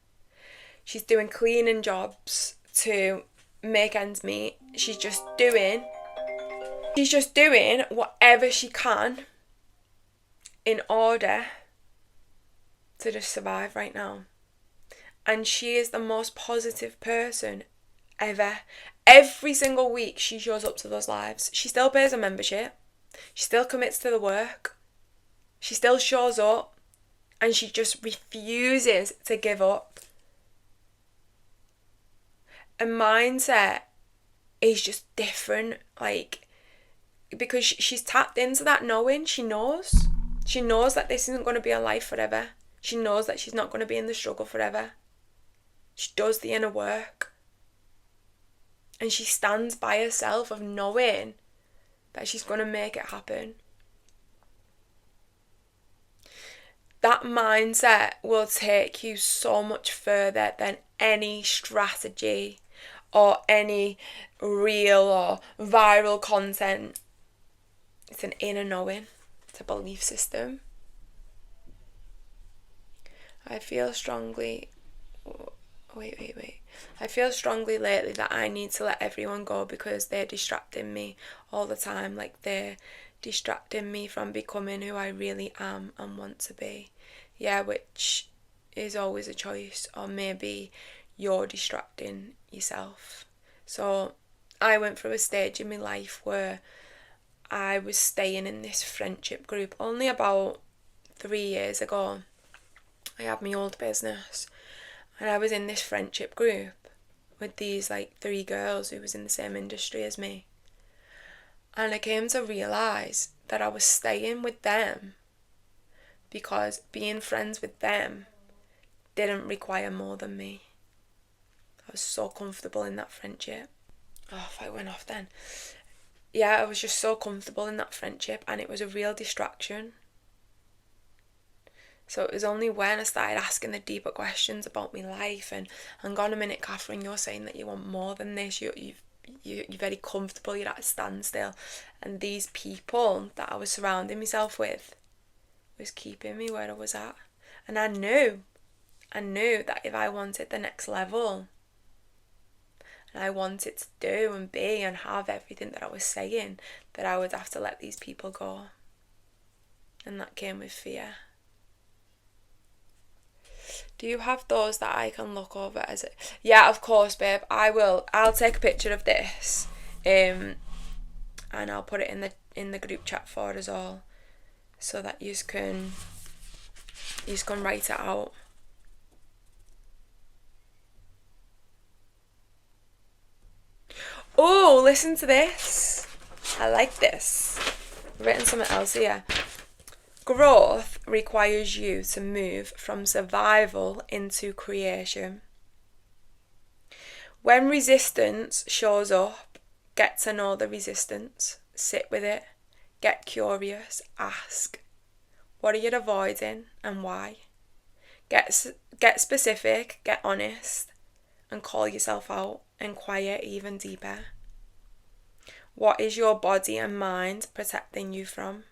She's doing cleaning jobs to make ends meet. She's just doing whatever she can in order to just survive right now. And she is the most positive person ever. Every single week she shows up to those lives. She still pays a membership. She still commits to the work. She still shows up. And she just refuses to give up. mindset is just different, like, because she's tapped into that knowing. She knows that this isn't going to be her life forever. She knows that she's not going to be in the struggle forever. She does the inner work, and she stands by herself of knowing that she's going to make it happen. That mindset will take you so much further than any strategy or any real or viral content. It's an inner knowing. It's a belief system. I feel strongly lately that I need to let everyone go because they're distracting me all the time. Like, they're distracting me from becoming who I really am and want to be. Yeah, which is always a choice. Or maybe you're distracting yourself. So I went through a stage in my life where I was staying in this friendship group. Only about 3 years ago, I had my old business, and I was in this friendship group with these 3 girls who was in the same industry as me. And I came to realise that I was staying with them because being friends with them didn't require more than me. I was so comfortable in that friendship. Oh, if I went off then. Yeah, I was just so comfortable in that friendship, and it was a real distraction. So it was only when I started asking the deeper questions about my life and hang on a minute, Catherine, you're saying that you want more than this. You're very comfortable, you're at a standstill. And these people that I was surrounding myself with was keeping me where I was at. And I knew that if I wanted the next level, and I wanted to do and be and have everything that I was saying, that I would have to let these people go. And that came with fear. Do you have those that I can look over as it? Yeah, of course, babe. I will. I'll take a picture of this, and I'll put it in the group chat for us all, so that you can write it out. Oh, listen to this. I like this. I've written something else here. Growth requires you to move from survival into creation. When resistance shows up, get to know the resistance. Sit with it. Get curious. Ask. What are you avoiding and why? Get specific. Get honest. And call yourself out. Inquire even deeper. What is your body and mind protecting you from?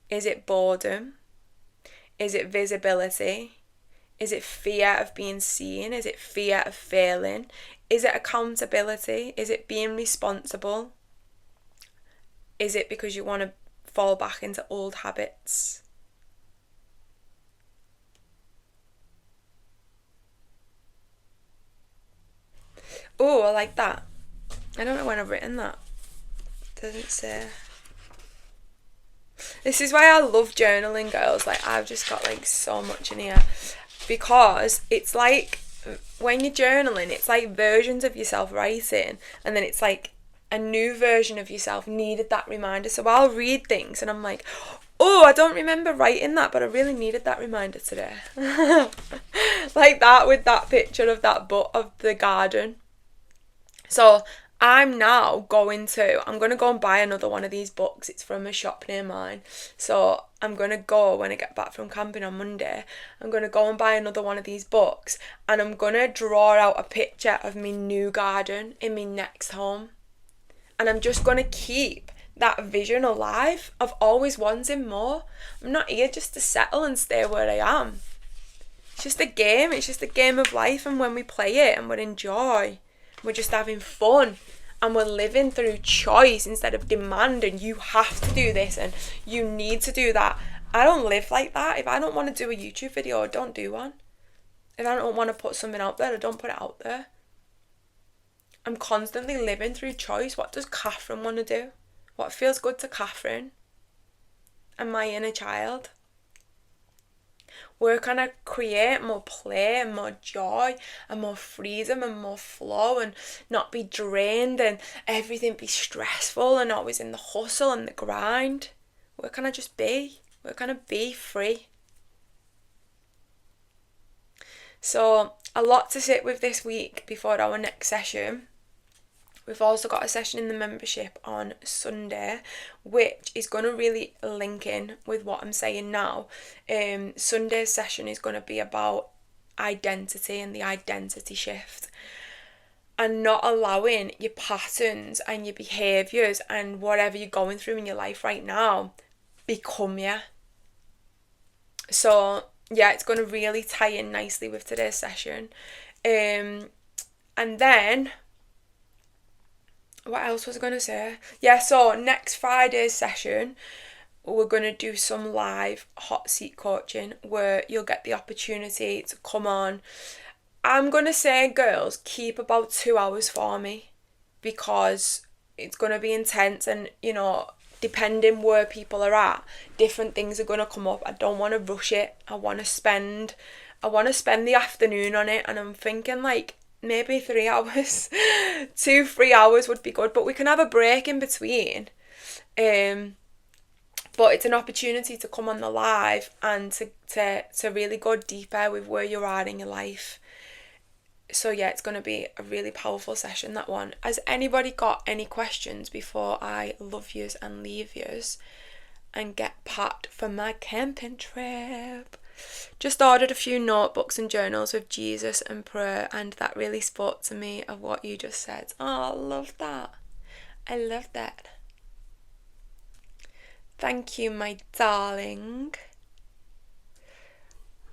Is it boredom? Is it visibility? Is it fear of being seen? Is it fear of failing? Is it accountability? Is it being responsible? Is it because you want to fall back into old habits? Oh, I like that. I don't know when I've written that. It doesn't say. This is why I love journaling, girls. I've just got so much in here, because it's like when you're journaling, it's like versions of yourself writing, and then it's like a new version of yourself needed that reminder. So I'll read things and I'm like, oh, I don't remember writing that, but I really needed that reminder today. Like that with that picture of that of the garden. So I'm going to go and buy another one of these books. It's from a shop near mine. So I'm going to go, when I get back from camping on Monday, I'm going to go and buy another one of these books, and I'm going to draw out a picture of my new garden in my next home. And I'm just going to keep that vision alive of always wanting more. I'm not here just to settle and stay where I am. It's just a game. It's just a game of life, and when we play it and we enjoy, we're just having fun, and we're living through choice instead of demand, and you have to do this and you need to do that. I don't live like that. If I don't want to do a YouTube video, I don't do one. If I don't want to put something out there, I don't put it out there. I'm constantly living through choice. What does Catherine want to do? What feels good to Catherine and my inner child? Where can I create more play and more joy and more freedom and more flow, and not be drained and everything be stressful and always in the hustle and the grind? Where can I just be? Where can I be free? So a lot to sit with this week before our next session. We've also got a session in the membership on Sunday, which is going to really link in with what I'm saying now. Sunday's session is going to be about identity and the identity shift, and not allowing your patterns and your behaviours and whatever you're going through in your life right now become you. So yeah, it's going to really tie in nicely with today's session. And then what else was I going to say? Yeah, so next Friday's session, we're going to do some live hot seat coaching where you'll get the opportunity to come on. I'm going to say, girls, keep about 2 hours for me, because it's going to be intense, and, you know, depending where people are at, different things are going to come up. I don't want to rush it. I want to spend the afternoon on it, and I'm thinking like maybe 3 hours, 2-3 hours would be good, but we can have a break in between. But it's an opportunity to come on the live and to really go deeper with where you're at in your life. So yeah, it's going to be a really powerful session, that one. Has anybody got any questions before I love yous and leave yous and get packed for my camping trip? Just ordered a few notebooks and journals with Jesus and prayer, and that really spoke to me of what you just said. Oh, I love that. I love that. Thank you, my darling.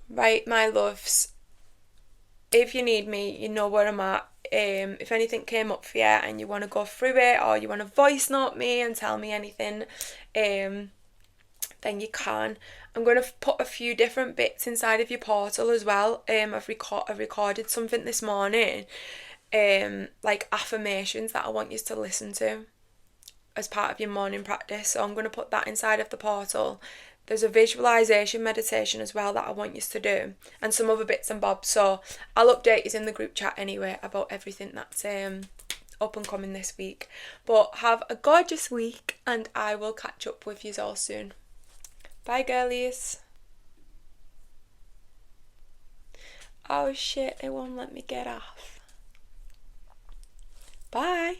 Right, my loves. If you need me, you know where I'm at. If anything came up for you and you want to go through it, or you want to voice note me and tell me anything, then you can. I'm going to put a few different bits inside of your portal as well. I've recorded something this morning, like affirmations that I want you to listen to as part of your morning practice. So I'm going to put that inside of the portal. There's a visualization meditation as well that I want you to do, and some other bits and bobs. So I'll update you in the group chat anyway about everything that's up and coming this week. But have a gorgeous week, and I will catch up with you all soon. Bye, girlies. Oh shit, it won't let me get off. Bye.